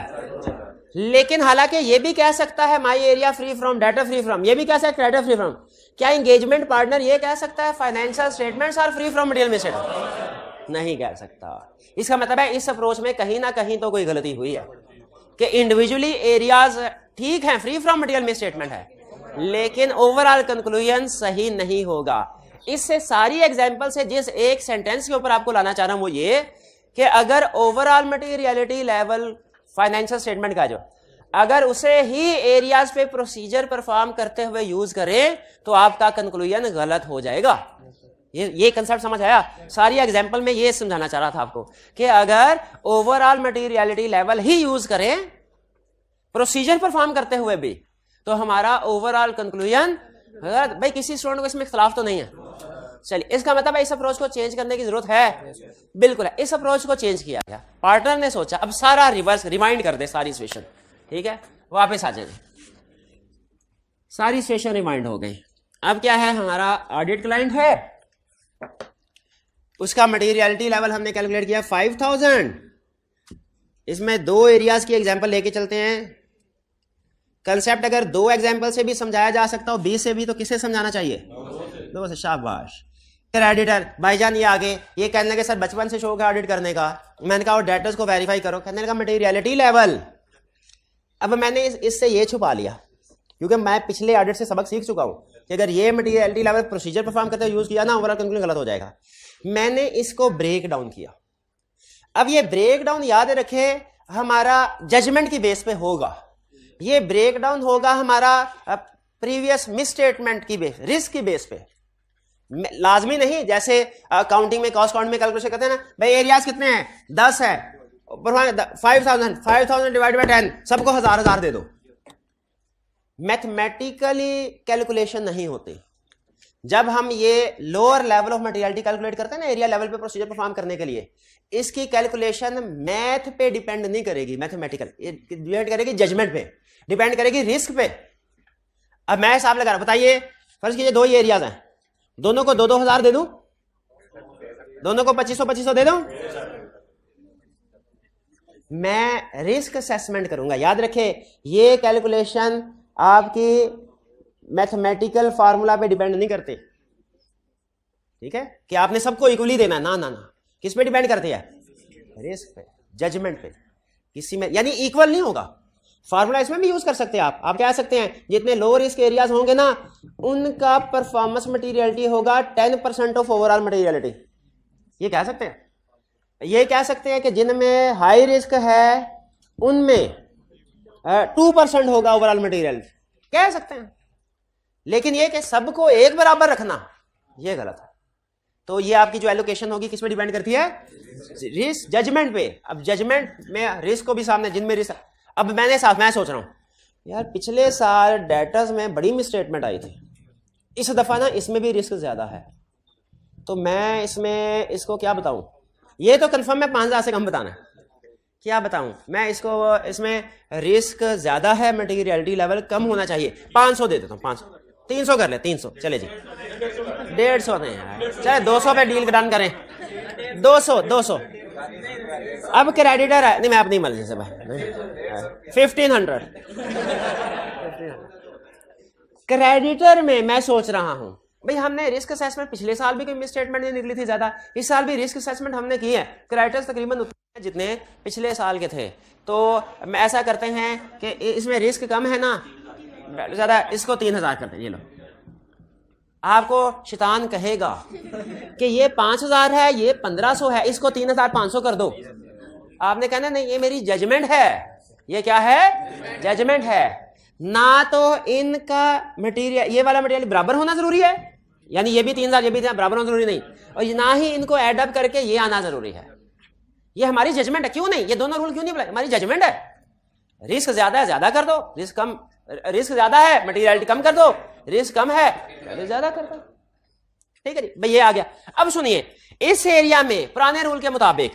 लेकिन हालांकि ये भी कह सकता है my area free from, data free from, ये भी कह सकता है क्रेडिटर फ्री फ्रॉम। क्या एंगेजमेंट पार्टनर ये कह सकता है financial statements are free from material misstatement? नहीं कह सकता। इसका मतलब है इस अप्रोच में कहीं ना कहीं तो कोई गलती हुई है कि इंडिविजुअली एरियाज ठीक हैं, फ्री फ्रॉम मटेरियल मिसस्टेटमेंट है, लेकिन ओवरऑल कंक्लूजन सही नहीं होगा। इससे सारी एग्जांपल से जिस एक सेंटेंस के ऊपर आपको लाना चाह रहा हूं वो ये कि अगर overall materiality level financial statement का जो, अगर उसे ही एरियाज पे प्रोसीजर परफॉर्म करते हुए यूज करें तो आपका कंक्लूजन गलत हो जाएगा। ये कंसेप्ट समझ आया? सारी एग्जांपल में ये समझाना चाह रहा था आपको कि अगर ओवरऑल मटेरियलिटी लेवल ही यूज करें प्रोसीजर परफॉर्म करते हुए भी तो हमारा ओवरऑल कंक्लूजन, भाई किसी स्टूडेंट को इसमें इख्तलाफ तो नहीं है। चलिए, इसका मतलब है इस अप्रोच को चेंज करने की जरूरत है, बिल्कुल है। इस अप्रोच को चेंज किया गया, पार्टनर ने सोचा अब सारा रिवर्स रिवाइंड कर दे सारी सिचुएशन, ठीक है, वापस आ जाए, सारी सिचुएशन रिवाइंड हो गई। अब क्या है, हमारा ऑडिट क्लाइंट है, उसका मटेरियलिटी लेवल हमने कैलकुलेट किया 5000। इसमें दो एरियाज की एग्जांपल लेके चलते हैं। कंसेप्ट अगर दो एग्जांपल से भी समझाया जा सकता हो, 20 से भी, तो किससे समझाना चाहिए? दो से। शाबाश। क्रेडिटर भाईजान ये आगे ये कहने लगे सर बचपन से शौक है ऑडिट करने का। मैंने कहा और डेटर्स को वेरीफाई करो, कहने लगा मटेरियलिटी लेवल। अब मैंने इससे ये छुपा लिया क्योंकि मैं पिछले ऑडिट से सबक सीख चुका हूं कि अगर ये मटेरियलिटी लेवल प्रोसीजर परफॉर्म करते हुए यूज किया ना, ओवरऑल कंक्लूजन गलत हो जाएगा। मैंने इसको ब्रेक डाउन किया। अब ये ब्रेक डाउन याद रखे हमारा जजमेंट की बेस पे होगा, ये ब्रेक डाउन होगा हमारा प्रीवियस मिसस्टेटमेंट की बेस, रिस्क की बेस पे। लाजमी नहीं, जैसे अकाउंटिंग में कॉस्ट अकाउंट में कैलकुलेशन करते हैं ना, भाई एरियाज कितने हैं, 10 है, 5000 डिवाइड बाय 10, सबको 1000 दे दो। मैथमेटिकली कैलकुलेशन नहीं होती। जब हम ये lower level of materiality calculate करते हैं ना एरिया लेवल पे प्रोसीजर परफॉर्म करने के लिए, इसकी कैलकुलेशन मैथ पे डिपेंड नहीं करेगी, मैथमेटिकल डिपेंड करेगी जजमेंट पे, डिपेंड करेगी रिस्क पे। अब मैं हिसाब लगा रहा हूं, बताइए फर्ज कीजिए दो ये एरियाज हैं, दोनों को 2000 दे दूं, दोनों को 2500 दे दूं। मैं रिस्क असेसमेंट करूंगा। याद रखे ये कैलकुलेशन आपकी मैथमेटिकल फार्मूला पे डिपेंड नहीं करते, ठीक है, कि आपने सबको इक्वली देना, ना ना ना। किस पे डिपेंड करती है? रिस्क पे, जजमेंट पे। किसी में यानी इक्वल नहीं होगा। फार्मूला इसमें भी यूज कर सकते हैं आप कह सकते हैं जितने लो रिस्क एरियाज होंगे ना उनका परफॉर्मेंस मटेरियलिटी होगा 10% ऑफ ओवरऑल मटेरियलिटी, ये कह सकते हैं। ये कह सकते हैं कि जिनमें हाई रिस्क है उनमें 2% होगा ओवरऑल मटेरियलिटी, कह सकते हैं। लेकिन ये कि सबको एक बराबर रखना, ये गलत है। तो ये आपकी जो एलोकेशन होगी किस पे डिपेंड करती है? रिस्क जजमेंट पे। अब जजमेंट में रिस्क को भी सामने, जिनमें रिस्क, अब मैं सोच रहा हूं यार पिछले साल डेटर्स में बड़ी मिसस्टेटमेंट आई थी, इस दफा ना इसमें भी रिस्क ज्यादा है, तो मैं इसमें इसको क्या बताऊं? ये तो कंफर्म है 5000 से कम बताना है, क्या बताऊं मैं इसको? इसमें रिस्क ज्यादा है, मटेरियलिटी लेवल कम होना चाहिए। 500 दे देता हूं, 500, 300 कर ले, 300 चले जी, 150 नहीं यार, चले 200 पे डील डन करें, 200। अब क्रेडिटर है, नहीं मैं अपनी मर्जी से भाई, 1500 क्रेडिटर में मैं सोच रहा हूं भाई हमने रिस्क असेसमेंट पिछले साल भी कोई मिसस्टेटमेंट नहीं निकली थी ज्यादा, इस साल भी रिस्क असेसमेंट हमने की है, क्रेडिटर्स तकरीबन जितने पिछले साल के थे। तो ऐसा करते हैं कि इसमें रिस्क कम है ना, ज्यादा, इसको 3000 करते हैं। ये लो, आपको शैतान कहेगा कि ये 5000 है, ये 1500 है, इसको 3500 कर दो। आपने कहना नहीं, ये मेरी जजमेंट है। ये क्या है? जजमेंट है। ना तो इनका मटेरियल, ये वाला मटेरियल बराबर होना जरूरी है, यानी ये भी 3000 ये भी 3000 बराबर होना जरूरी नहीं, और ना ही इनको एड अप करके ये आना जरूरी है। ये हमारी जजमेंट है। क्यों नहीं? ये दोनों रूल क्यों नहीं? हमारी जजमेंट है। रिस्क ज्यादा है, ज्यादा कर दो, रिस्क कम, रिस्क ज्यादा है मटेरियलिटी कम कर दो, रिस्क कम है ज्यादा कर दो। ठीक है जी भाई, ये आ गया। अब सुनिए, इस एरिया में पुराने रूल के मुताबिक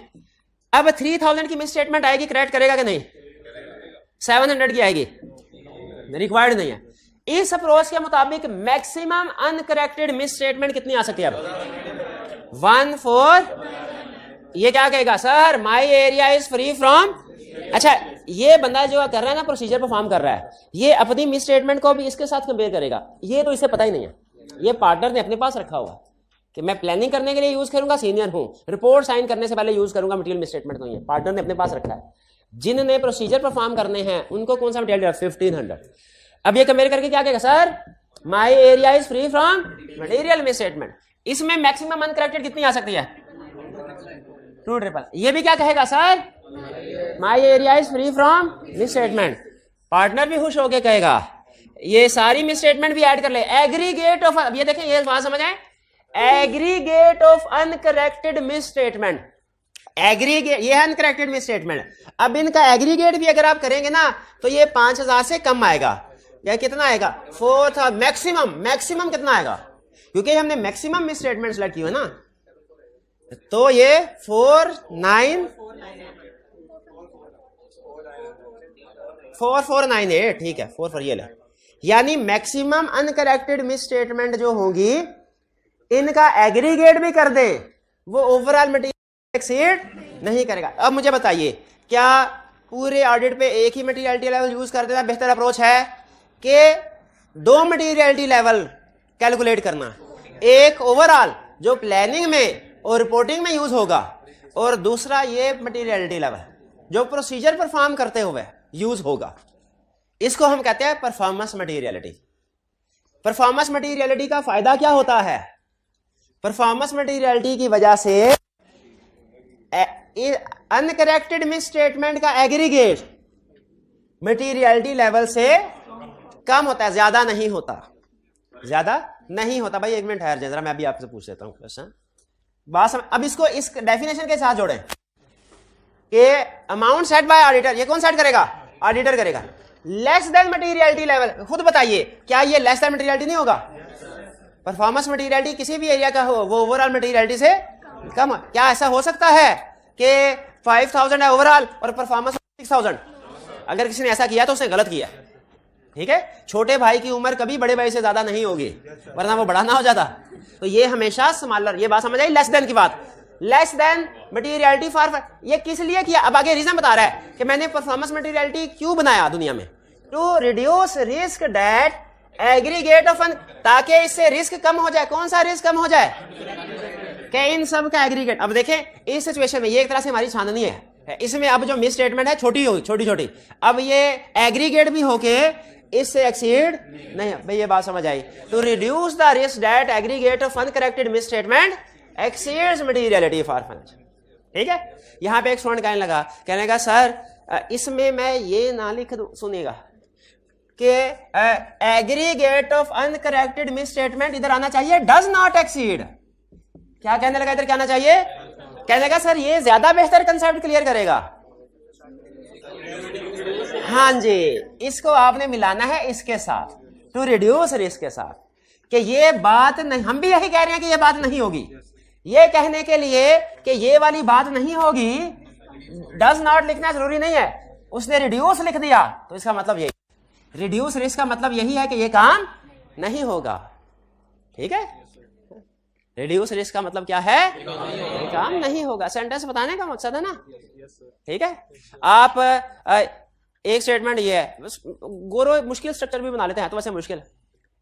अब 3000 की मिस स्टेटमेंट आएगी, करेक्ट करेगा कि नहीं? 700 की आएगी, रिक्वायर्ड नहीं है। इस अप्रोच के मुताबिक मैक्सिमम अनकरेक्टेड मिस स्टेटमेंट कितनी आ सकती है? अब 1 4, ये क्या कहेगा? Sir my area is free from. अच्छा, ये बंदा जो कर रहा है ना, प्रोसीजर परफॉर्म कर रहा है, ये अपनी मिस स्टेटमेंट को भी इसके साथ कंपेयर करेगा। ये तो इसे पता ही नहीं है, ये पार्टनर ने अपने पास रखा हुआ कि मैं प्लानिंग करने के लिए यूज करूंगा, सीनियर हूं, रिपोर्ट साइन करने से पहले यूज करूंगा मटेरियल मिस स्टेटमेंट। तो ये पार्टनर ने अपने पास रखा है। जिनने प्रोसीजर परफॉर्म करने हैं उनको कौन सा मटेरियल? 1500। अब ये कंपेयर करके क्या कहेगा? Sir my area is free from material miss statement. इसमें मैक्सिमम अनकरेक्टेड कितनी आ सकती है? 2 ट्रिपल। ये भी क्या कहेगा? Sir my area is free from miss statement. Partner भी खुश होके कहेगा, ये सारी मिस स्टेटमेंट भी ऐड कर ले। एग्रीगेट ऑफ, अब ये देखें, ये बात समझ आए, aggregate of uncorrected miss statement. Aggregate, ये है अनकरेक्टेड मिस स्टेटमेंट। अब इनका एग्रीगेट भी अगर आप करेंगे ना, तो ये 5000 से कम आएगा। या कितना आएगा? 4000। मैक्सिमम कितना आएगा? क्योंकि हमने मैक्सिमम मिस स्टेटमेंट सेलेक्ट की है ना, तो ये 4498। ठीक है, 44 ये ले। यानी मैक्सिमम अनकरेक्टेड मिस स्टेटमेंट जो होंगी, इनका एग्रीगेट भी कर दे, वो ओवरऑल मटेरियल एक्सीड नहीं करेगा। अब मुझे बताइए, क्या पूरे ऑडिट पे एक ही मटेरियलिटी लेवल यूज कर देना बेहतर अप्रोच है कि 2 मटेरियलिटी लेवल कैलकुलेट करना? एक ओवरऑल जो प्लानिंग में और रिपोर्टिंग में यूज होगा, और दूसरा ये मटेरियलिटी लेवल जो प्रोसीजर परफॉर्म करते हुए यूज होगा। इसको हम कहते हैं परफॉर्मेंस मटेरियलिटी। परफॉर्मेंस मटेरियलिटी का फायदा क्या होता है? परफॉर्मेंस मटेरियलिटी की वजह से अनकरेक्टेड मिस स्टेटमेंट का एग्रीगेट मटेरियलिटी लेवल से कम होता है, ज्यादा नहीं होता। ज्यादा नहीं होता। भाई 1 मिनट ठहर जाए जरा, मैं अभी आपसे पूछ लेता हूं क्वेश्चन। अब इसको इस डेफिनेशन के साथ जोड़ें कि अमाउंट सेट बाय ऑडिटर, ये कौन सेट करेगा? ऑडिटर करेगा। लेस देन मटेरियलिटी लेवल, खुद बताइए, क्या ये लेस देन मटेरियलिटी नहीं होगा? परफॉर्मेंस मटेरियलिटी किसी भी एरिया का हो, वो ओवरऑल मटेरियलिटी से कम। क्या ऐसा हो सकता है कि 5000 है ओवरऑल और परफॉर्मेंस 6000? अगर किसी ने ऐसा किया तो उसने गलत किया। ठीक है, छोटे भाई की उम्र कभी बड़े भाई से ज्यादा नहीं होगी, वरना वो बड़ा ना हो जाता। तो ये हमेशा स्मॉलर, ये बात समझ आई? लेस देन की बात, लेस देन मटेरियलिटी फॉर, ये किस लिए किया? अब आगे रीजन बता रहा है कि मैंने परफॉर्मेंस मटेरियलिटी क्यों बनाया दुनिया में। To reduce risk that aggregate of, ताकि इससे रिस्क कम हो जाए। कौन सा रिस्क कम हो जाए? कि इन सब का एग्रीगेट। अब देखें, इस सिचुएशन में ये एक तरह से हमारी छाननी है। इसमें अब जो मिस स्टेटमेंट है छोटी होगी, छोटी, अब ये एग्रीगेट भी होके इससे एक्सीड नहीं। भाई ये बात समझ आई? To reduce the risk that aggregate of uncorrected misstatement exceeds materiality for financial. ठीक है, यहां पे एक स्टूडेंट कहने का सर इसमें मैं ये ना लिख दूं, सुनिएगा, कि aggregate of uncorrected miss statement इधर आना चाहिए डज नॉट एक्सीड। क्या कहने लगा? इधर क्या आना चाहिए? कहने लगा सर ये ज्यादा बेहतर कंसेप्ट क्लियर करेगा। हाँ जी, इसको आपने मिलाना है इसके साथ, टू रिड्यूस रिस्क के साथ, कि ये बात नहीं, हम भी यही कह रहे हैं कि ये बात नहीं होगी। ये कहने के लिए कि ये वाली बात नहीं होगी, डज नॉट लिखना जरूरी नहीं है, उसने रिड्यूस लिख दिया तो इसका मतलब यही, रिड्यूस रिस्क का मतलब यही है कि ये काम नहीं होगा। ठीक है, रिड्यूस रिस्क का मतलब क्या है? ये काम नहीं होगा। सेंटेंस बताने का मकसद है ना। ठीक है, आप एक स्टेटमेंट ये है, गोरो मुश्किल स्ट्रक्चर भी बना लेते हैं तो वैसे मुश्किल।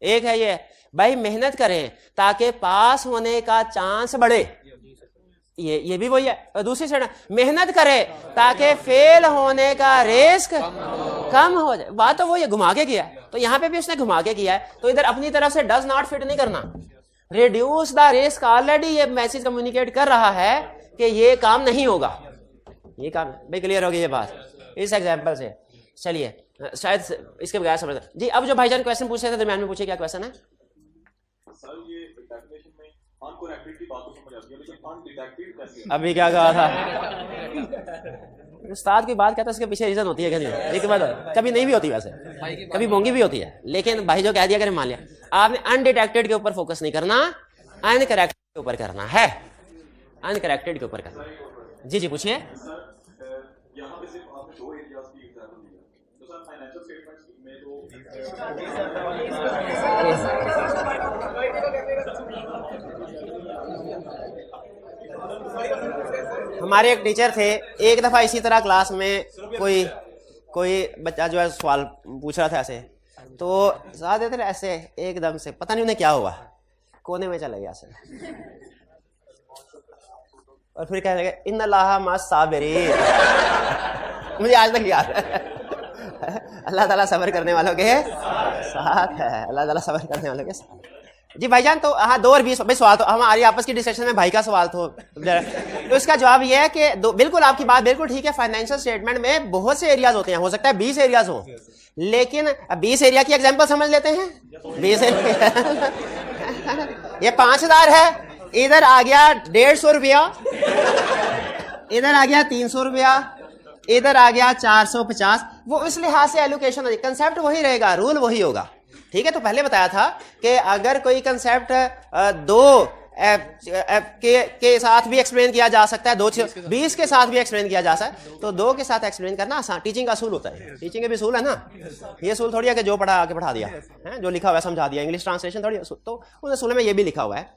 एक है ये, भाई मेहनत करें ताकि पास होने का चांस बढ़े। ये भी वही है। और दूसरी साइड मेहनत करे ताकि फेल होने का रिस्क कम हो जाए। बात तो वो ये घुमा के किया है, तो यहाँ पे भी उसने घुमा के किया है। तो इधर अपनी तरफ से डज नॉट फिट नहीं करना, रिड्यूस द रिस्क। ऑलरेडी ये मैसेज कम्युनिकेट कर रहा है कि ये काम नहीं होगा, ये काम भाई क्लियर होगी ये बात इस एग्जाम्पल से। चलिए शायद इसके बगैर समझ जी। अब जो भाईजान क्वेश्चन पूछ रहे थे दरम्यान में, पूछे क्या क्वेश्चन है? सर ये डेफिनेशन में अनकरेक्टेड की बात तो समझ आती है, लेकिन अनडिटेक्टेड कैसे? अभी क्या कहा था उस्ताद की बात कहता है, इसके पीछे रीजन होती है क्या नहीं? एक बात कभी नहीं भी होती, वैसे कभी मोंगी भी होती है, लेकिन भाई जो कह दिया करें मान लिया। आपने अनडिटेक्टेड के ऊपर फोकस नहीं करना, अनकरेक्टेड के ऊपर करना है, अनकरेक्टेड के ऊपर करना। जी जी पूछिए। यहाँ पे सिर्फ आपने दो एरियाज की एग्जांपल दिया, तो सर फाइनेंशियल स्टेटमेंट्स में तो हमारे एक टीचर थे, एक दफा इसी तरह क्लास में कोई बच्चा जो है सवाल पूछ रहा था ऐसे, तो साथ देते ऐसे एकदम से पता नहीं उन्हें क्या हुआ, कोने में चले गया ऐसे, और फिर कहने लगे इन्नल्लाह मअस साबिरीन। मुझे आज तक याद है, अल्लाह ताला सब्र करने वालों के साथ है, अल्लाह ताला सब्र करने वालों के साथ। जी भाईजान, तो हाँ 2 और 20 भाई सवाल तो हमारी आपस की डिस्कशन में भाई का सवाल तो इसका जवाब ये है कि बिल्कुल आपकी बात बिल्कुल ठीक है। फाइनेंशियल स्टेटमेंट में बहुत से एरियाज होते हैं, हो सकता है 20 एरियाज हो, लेकिन 20 एरिया की एग्जांपल समझ लेते हैं। 20 ये 5000 है, इधर आ गया 150 रुपया, इधर आ गया 300 रुपया, इधर आ गया 450। वो इस लिहाज से एलोकेशन हो, कंसेप्ट वही रहेगा, रूल वही होगा, ठीक है। तो पहले बताया था कि अगर कोई कंसेप्ट 2 के साथ भी एक्सप्लेन किया जा सकता है, 20 के साथ भी एक्सप्लेन किया जा सकता है, तो 2 के साथ एक्सप्लेन करना आसान टीचिंग का असूल होता है। टीचिंग के भी असूल है ना, ये असूल थोड़ी है कि जो पढ़ा आके पढ़ा दिया है, जो लिखा हुआ है समझा दिया, इंग्लिश ट्रांसलेशन थोड़ी। तो उन असूल में ये भी लिखा हुआ है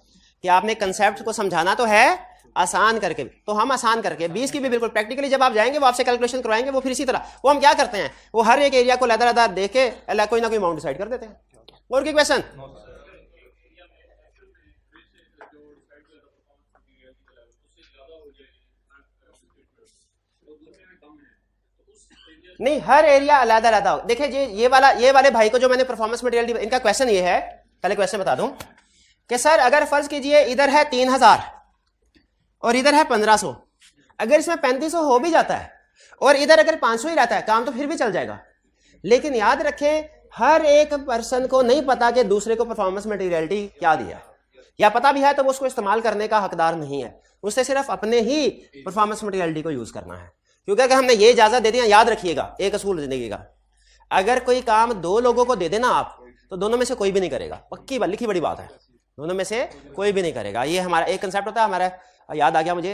कि आपने कंसेप्ट को समझाना तो है आसान करके, तो हम आसान करके 20 की भी बिल्कुल प्रैक्टिकली जब आप जाएंगे वो आपसे कैलकुलेशन करवाएंगे। वो फिर इसी तरह वो हम क्या करते हैं, वो हर एक एरिया को लहदा दे के कोई ना कोई अमाउंट डिसाइड कर देते हैं। और कोई क्वेश्चन? नहीं, हर एरिया अलग-अलग हो। देखिए जी, ये वाले भाई को जो मैंने परफॉर्मेंस मटेरियल, इनका क्वेश्चन ये है, पहले क्वेश्चन बता दूं कि सर अगर फर्ज कीजिए इधर है 3000 और इधर है 1500, अगर इसमें 3500 हो भी जाता है और इधर अगर 500 ही रहता है, काम तो फिर भी चल जाएगा। लेकिन याद रखें, हर एक पर्सन को नहीं पता कि दूसरे को परफॉर्मेंस मटेरियलिटी क्या दिया, या पता भी है तो वो उसको इस्तेमाल करने का हकदार नहीं है। उसे सिर्फ अपने ही परफॉर्मेंस मटेरियलिटी को यूज करना है। क्योंकि अगर हमने ये इजाजत दे दिया, याद रखिएगा एक असूल जिंदगी का, अगर कोई काम 2 लोगों को दे देना आप, तो दोनों में से कोई भी नहीं करेगा। पक्की बात, लिखी बड़ी बात है, दोनों में से कोई भी नहीं करेगा। ये हमारा एक कंसेप्ट होता है, हमारा याद आ गया मुझे,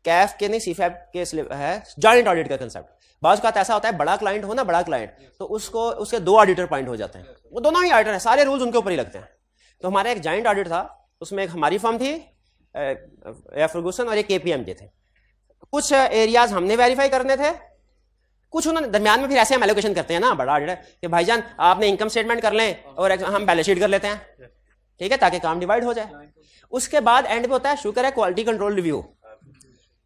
कैफ के नहीं सीफैब के है जॉइंट ऑडिट का कंसेप्ट। बाज़ का ऐसा होता है, बड़ा क्लाइंट हो ना, बड़ा क्लाइंट, तो उसके 2 ऑडिटर पॉइंट हो जाते हैं, वो दोनों ही ऑडिटर हैं, सारे रूल्स उनके ऊपर ही लगते हैं। तो हमारा एक जॉइंट ऑडिट था, उसमें एक हमारी फर्म थी फर्गूसन और एक KPMG थे। कुछ एरियाज हमने वेरीफाई करने थे, कुछ उन्होंने दरमियान में फिर ऐसे हम एलोकेशन करते हैं ना, बड़ा ऑडिट है कि भाईजान आपने इनकम स्टेटमेंट कर लें और हम बैलेंस शीट कर लेते हैं, ठीक है, ताकि काम डिवाइड हो जाए। उसके बाद एंड पे होता है, शुक्र है, quality control review.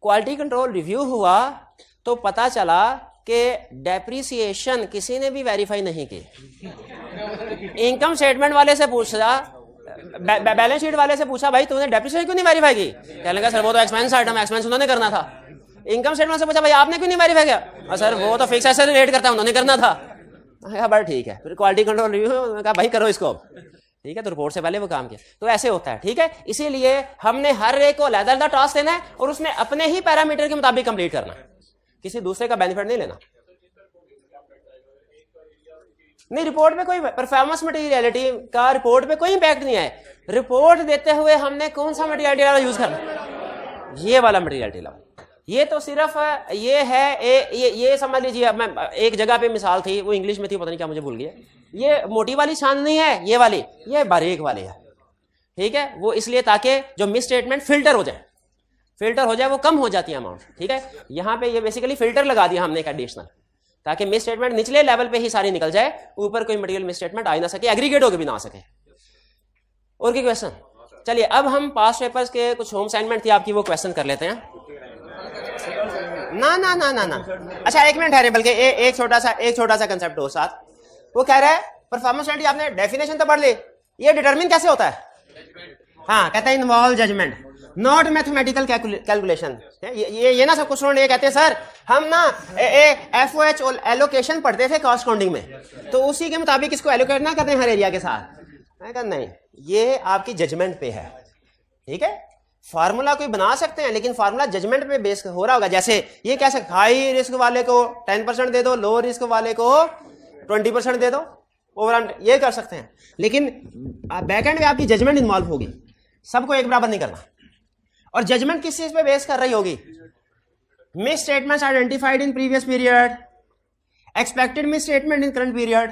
Quality control review हुआ तो पता चला कि डेप्रिसिएशन किसी ने भी वेरीफाई नहीं की। इनकम स्टेटमेंट वाले से पूछा, बैलेंस शीट वाले से पूछा, भाई तूने डेप्रिसिएशन क्यों नहीं वेरीफाई की? कहने लगा सर वो तो एक्सपेंस आइटम, एक्सपेंस उन्होंने करना था। इनकम स्टेटमेंट से पूछा, भाई आपने क्यों नहीं वेरीफाई किया? सर वो तो फिक्स एसेट रेट करता है, उन्होंने करना था। बड़ा ठीक है, फिर क्वालिटी कंट्रोल रिव्यू कहा भाई करो इसको, ठीक है, तो रिपोर्ट से पहले वो काम किया। तो ऐसे होता है, ठीक है। इसीलिए हमने हर एक को अलग-अलग टास्क देना है और उसने अपने ही पैरामीटर के मुताबिक कंप्लीट करना है, किसी दूसरे का बेनिफिट नहीं लेना। नहीं, रिपोर्ट में कोई परफॉर्मेंस मटेरियलिटी का रिपोर्ट पे कोई इंपैक्ट नहीं है। रिपोर्ट देते हुए हमने कौन सा मटेरियलिटी यूज करना, ये वाला मटेरियलिटी। ये तो सिर्फ ये है, ये समझ लीजिए। अब मैं एक जगह पे मिसाल थी, वो इंग्लिश में थी, पता नहीं क्या मुझे भूल गया। ये मोटी वाली छान नहीं है, ये वाली, ये बारीक वाली है, ठीक है। वो इसलिए ताकि जो मिस स्टेटमेंट फिल्टर हो जाए, वो कम हो जाती है अमाउंट, ठीक है। यहाँ पे ये बेसिकली फिल्टर लगा दिया हमने एक एडिशनल, ताकि मिस स्टेटमेंट निचले लेवल पे ही सारी निकल जाए, ऊपर कोई मटेरियल मिस स्टेटमेंट आ ही ना सके, एग्रीगेट होकर भी ना आ सके। और क्या क्वेश्चन? चलिए अब हम पास्ट पेपर्स के कुछ होम असाइनमेंट थी आपकी, वो क्वेश्चन कर लेते हैं। ना ना ना ना ना, अच्छा एक मिनट ठहरे, बल्कि एक छोटा सा कंसेप्ट हो साथ। वो कह रहा है परफॉर्मेंस स्ट्रेटजी, आपने डेफिनेशन तो पढ़ ली, ये डिटरमिन कैसे होता है? हाँ, कहता है involve judgement not mathematical calculation. ये ना सब कुछ ये कहते हैं सर हम ना FOH एलोकेशन पढ़ते थे कॉस्ट काउंटिंग में, तो उसी के मुताबिक इसको एलोकेट ना करते हैं हर एरिया के साथ। मैं कहा नहीं, ये आपकी जजमेंट पे है, ठीक है। फार्मूला कोई बना सकते हैं लेकिन फार्मूला जजमेंट पे बेस हो रहा होगा। जैसे ये कैसे, हाई रिस्क वाले को 10% दे दो, लो रिस्क वाले को 20% दे दो, ओवरऑल ये कर सकते हैं, लेकिन बैकएंड में आपकी जजमेंट इन्वॉल्व होगी, सबको एक बराबर नहीं करना। और जजमेंट किस चीज पे बेस कर रही होगी? Miss statements identified in previous period, expected miss statement in current period,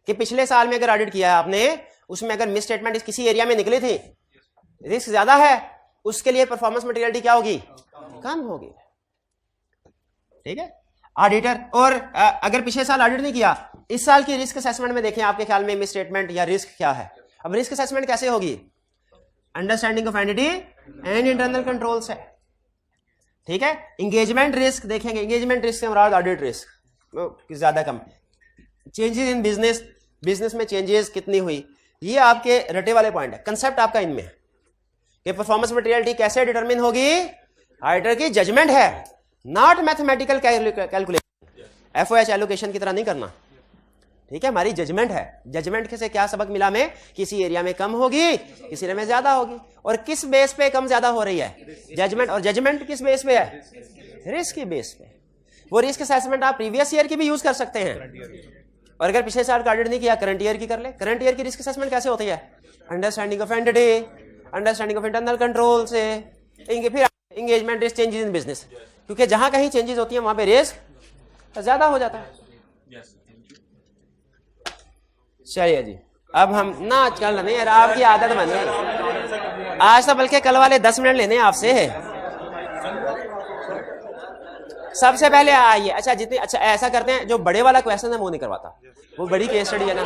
कि पिछले साल में अगर ऑडिट किया है आपने, उसमें अगर मिस स्टेटमेंट किसी एरिया में निकली थी, रिस्क ज्यादा है, उसके लिए परफॉर्मेंस मटेरियलिटी क्या होगी? कम होगी, ठीक है। ऑडिटर, और अगर पिछले साल ऑडिट नहीं किया, इस साल की रिस्क असेसमेंट में देखें आपके ख्याल में मिस स्टेटमेंट या रिस्क क्या है। अब रिस्क असेसमेंट कैसे होगी? Understanding of entity and internal controls है, ठीक है। इंगेजमेंट रिस्क देखेंगे, इंगेजमेंट रिस्क से मुराद ऑडिट रिस्क ज्यादा कम। चेंजेस इन बिजनेस, बिजनेस में चेंजेस कितनी हुई, ये आपके रटे वाले पॉइंट है। कंसेप्ट आपका इनमें है कि परफॉर्मेंस मटेरियलिटी कैसे डिटरमिन होगी, ऑडिटर की जजमेंट है, not mathematical calculation, FOH allocation की तरह नहीं करना, ठीक है। हमारी जजमेंट है, जजमेंट से क्या सबक मिला हमें, किसी एरिया में कम होगी, किसी एरिया में ज्यादा होगी, और किस बेस पे कम ज्यादा हो रही है? जजमेंट। और जजमेंट किस बेस पे है? रिस्क की बेस पे। वो रिस्क असेसमेंट आप प्रीवियस ईयर की भी यूज कर सकते हैं, और अगर पिछले साल का ऑडिट नहीं किया, करंट ईयर की कर ले। करंट ईयर की रिस्क असेसमेंट कैसे होती है? Understanding of entity, understanding of internal control से, फिर engagement risk, changes in business, क्योंकि जहां कहीं चेंजेस होती है वहां पे रिस्क ज्यादा हो जाता है। चलिए जी, अब हम ना चल नहीं यार, आपकी आदत बन गई आज तो, बल्कि कल वाले 10 मिनट लेने आपसे है सबसे पहले आइए। अच्छा जितनी, अच्छा ऐसा करते हैं, जो बड़े वाला क्वेश्चन है वो नहीं करवाता, वो बड़ी केस स्टडी है ना।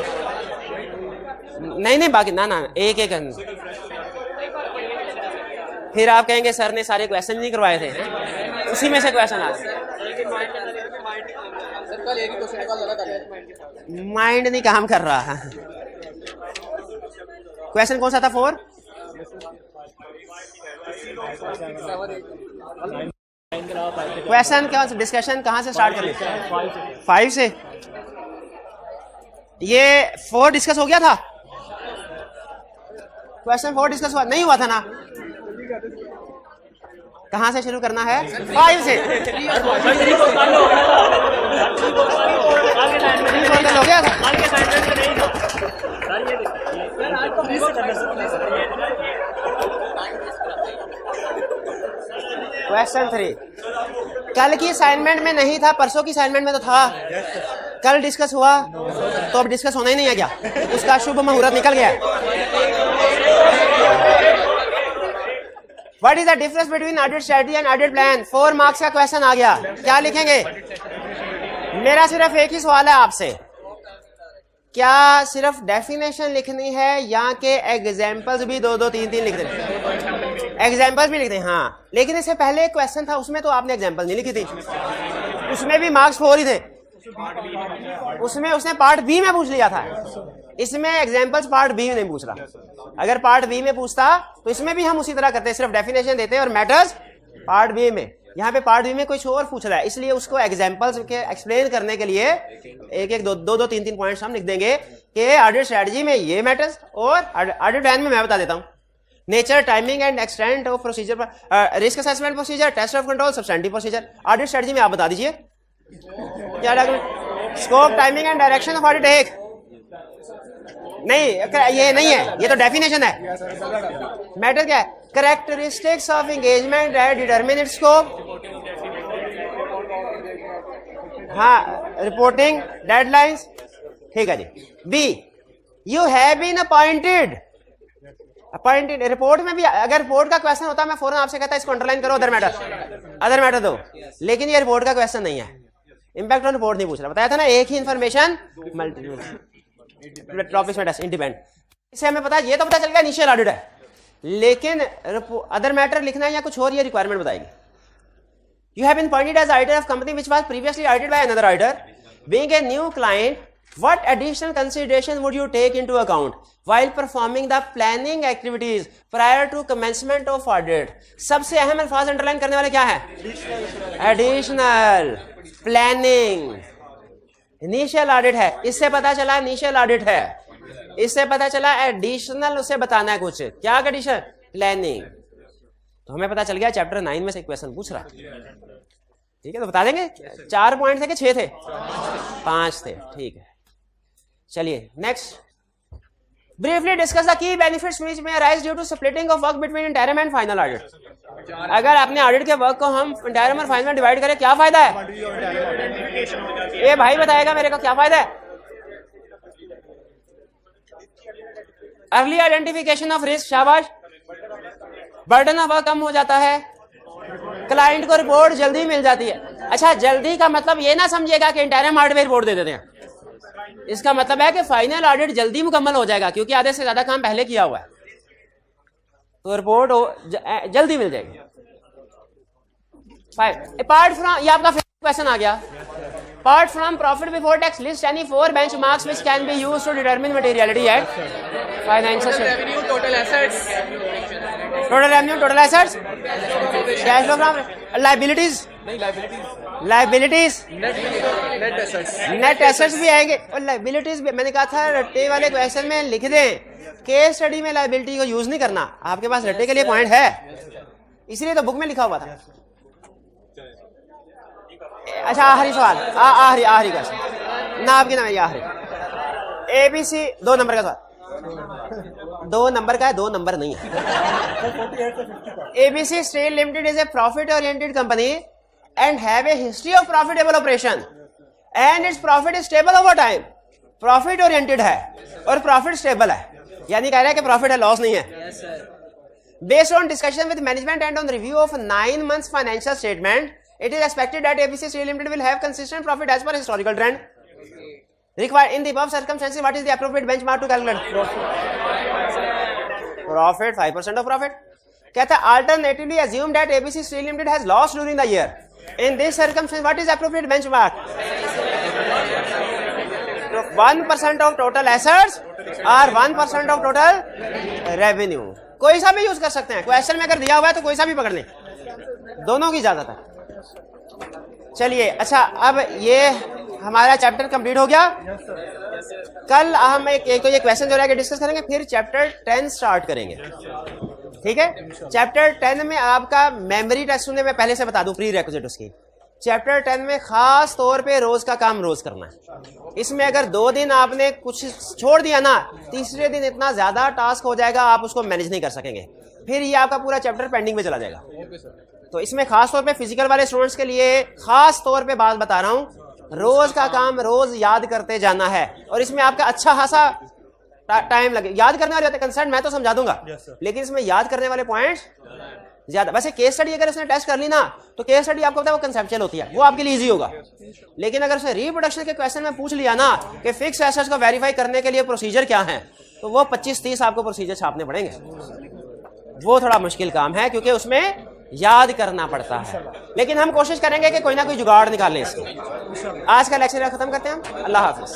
नहीं बाकी ना एक एक, फिर आप कहेंगे सर ने सारे क्वेश्चन नहीं करवाए थे, उसी में से क्वेश्चन आते। माइंड नहीं काम कर रहा। क्वेश्चन कौन सा था? 4। क्वेश्चन क्या, डिस्कशन कहां से स्टार्ट करें? 5 से। ये 4 डिस्कस हो गया था, क्वेश्चन 4 डिस्कस हुआ नहीं हुआ था ना? कहां से शुरू करना है? 5 से। हो गया था। क्वेश्चन 3 कल की असाइनमेंट में नहीं था, परसों की असाइनमेंट में तो था। कल डिस्कस हुआ तो अब डिस्कस होना ही नहीं है क्या? उसका शुभ मुहूर्त निकल गया। What is the difference between audit strategy and audit plan? 4 marks का क्वेश्चन आ गया, क्या लिखेंगे? मेरा सिर्फ एक ही सवाल है आपसे, क्या सिर्फ डेफिनेशन लिखनी है या के एग्जाम्पल्स भी 2-2, 3-3 लिख दें? एग्जाम्पल्स भी लिख दें, हाँ। लेकिन इससे पहले एक क्वेश्चन था, उसमें तो आपने एग्जाम्पल नहीं लिखी थी, उसमें भी मार्क्स 4 ही थे। उसमें उसने पार्ट बी में पूछ लिया था, इसमें एग्जाम्पल्स पार्ट बी में नहीं पूछ रहा। अगर पार्ट बी में पूछता तो इसमें भी हम उसी तरह करते, सिर्फ डेफिनेशन देते और मैटर्स पार्ट बी में। यहाँ पे पार्ट बी में कुछ और पूछ रहा है, इसलिए उसको एग्जाम्पल्स के एक्सप्लेन करने के लिए एक 2-2, 3-3 पॉइंट्स हम लिख देंगे कि ऑडिट स्ट्रेटजी में ये मैटर्स, और ऑडिट प्लान में मैं बता देता हूँ nature, timing and extent of procedure, risk assessment procedure, test of control, substantive procedure. Audit strategy में आप बता दीजिए क्या document, scope, timing and direction of audit. एक नहीं, ये नहीं है, ये तो डेफिनेशन है। मैटर क्या है? Characteristics of engagement that determine its scope, हाँ, रिपोर्टिंग डेडलाइंस, ठीक है जी। B, you have been appointed, report में भी अगर रिपोर्ट का क्वेश्चन होता मैं फौरन आपसे कहता इसको अंडरलाइन करो, अदर मैटर दो, लेकिन ये रिपोर्ट का क्वेश्चन नहीं है, इंपैक्ट ऑन रिपोर्ट नहीं पूछ रहा। बताया था ना, एक ही इंफॉर्मेशन टॉपिक्स में इंडिपेंडेंट। इससे हमें पता है, ये तो पता चल गया इनिशियल ऑडिट है, लेकिन अदर मैटर लिखना है या कुछ और, ये रिक्वायरमेंट बताएगी। You have been appointed as auditor of company which was previously audited by another auditor, being a new client, what additional consideration would you take into account while performing the planning activities prior to commencement of audit? सबसे अहम अल्फाज underline करने वाले क्या है? Additional planning. Initial audit है, इससे पता चला इनिशियल ऑडिट है, इससे पता चला एडिशनल उसे बताना है कुछ। क्या एडिशनल? प्लानिंग। तो हमें पता चल गया चैप्टर 9 में से क्वेश्चन पूछ रहा है। ठीक है, तो बता देंगे 4 पॉइंट थे कि 6 थे? 5 थे। ठीक है, चलिए next. Briefly discuss the key benefits which may arise due to splitting of work between interim and final audit. अगर अपने ऑडिट के वर्क को हम इंटरिम और फाइनल में डिवाइड करें, क्या फायदा है? ये भाई बताएगा मेरे को क्या फायदा है? अर्ली आइडेंटिफिकेशन ऑफ रिस्क, शाबाश। बर्डन ऑफ वर्क कम हो जाता है, क्लाइंट को रिपोर्ट जल्दी मिल जाती है। अच्छा, जल्दी का मतलब ये ना समझिएगा कि इंटरिम ऑडिट में रिपोर्ट दे देते हैं, इसका मतलब है कि फाइनल ऑडिट जल्दी मुकम्मल हो जाएगा क्योंकि आधे से ज्यादा काम पहले किया हुआ है, तो रिपोर्ट जल्दी मिल जाएगी। अपार्ट फ्रॉम, ये आपका क्वेश्चन आ गया, apart from profit before tax list any 4 benchmarks which can be used to determine materiality at financial revenue, total assets, total revenue, total assets, cash flow from liabilities, liabilities, net assets भी आएंगे और liabilities भी। मैंने कहा था रट्टे वाले question में लिख दें, केस स्टडी में लायबिलिटी को यूज नहीं करना। आपके पास रट्टे के लिए पॉइंट है, इसलिए तो बुक में लिखा हुआ था। अच्छा, आखिरी सवाल, आखिरी क्वेश्चन ना आपके नाम है, आखिरी एबीसी 2 नंबर का सवाल, 2 नंबर का है, 2 नंबर नहीं है। ABC steel limited is a profit oriented company and have a history of profitable operation and its profit is stable over time। Profit oriented है और प्रॉफिट स्टेबल है, यानी कह रहा है कि प्रॉफिट है, लॉस नहीं है। Based on discussion with management and on review of 9 months financial statement, it is expected that ABC Steel Limited will have consistent profit as per historical trend. Required in the above circumstances, what is the appropriate benchmark to calculate profit? 5% of profit. कहता है alternatively assume that ABC Steel Limited has lost during the year. In this circumstance, what is appropriate benchmark? 1% of total assets or 1% of total revenue. कोई सा भी use कर सकते हैं, question में अगर दिया हुआ है तो कोई सा भी पकड़ लें, दोनों की इजाजत है। चलिए, अच्छा, अब ये हमारा चैप्टर कंप्लीट हो गया। कल हम एक तो ये क्वेश्चन जो है डिस्कस करेंगे, फिर चैप्टर 10 स्टार्ट करेंगे। ठीक है, चैप्टर 10 में आपका मेमोरी टेस्ट होने में पहले से बता दूं प्री रिक्विजिट उसकी। चैप्टर 10 में खास तौर पे रोज का काम रोज करना है। इसमें अगर 2 दिन आपने कुछ छोड़ दिया ना, तीसरे दिन इतना ज्यादा टास्क हो जाएगा आप उसको मैनेज नहीं कर सकेंगे, फिर ये आपका पूरा चैप्टर पेंडिंग में चला जाएगा। तो इसमें खास तौर पे फिजिकल वाले स्टूडेंट्स के लिए खास तौर पे बात बता रहा हूँ, रोज का काम रोज याद करते जाना है और इसमें आपका अच्छा खासा टाइम लगे। याद करने वाले कंसेप्ट मैं तो समझा दूंगा, लेकिन इसमें याद करने वाले पॉइंट्स ज्यादा। वैसे केस स्टडी अगर उसने टेस्ट कर ली ना, तो केस स्टडी आपको पता है वो कंसेप्चुअल होती है, वो आपके लिए इजी होगा। लेकिन अगर उसने रिप्रोडक्शन के क्वेश्चन में पूछ लिया ना कि फिक्स एसेट्स को वेरीफाई करने के लिए प्रोसीजर क्या है, तो वो 25-30 आपको प्रोसीजर छापने पड़ेंगे। वो थोड़ा मुश्किल काम है क्योंकि उसमें याद करना पड़ता है, लेकिन हम कोशिश करेंगे कि कोई ना कोई जुगाड़ निकालें इसको। आज का लेक्चर खत्म करते हैं हम। अल्लाह हाफिज।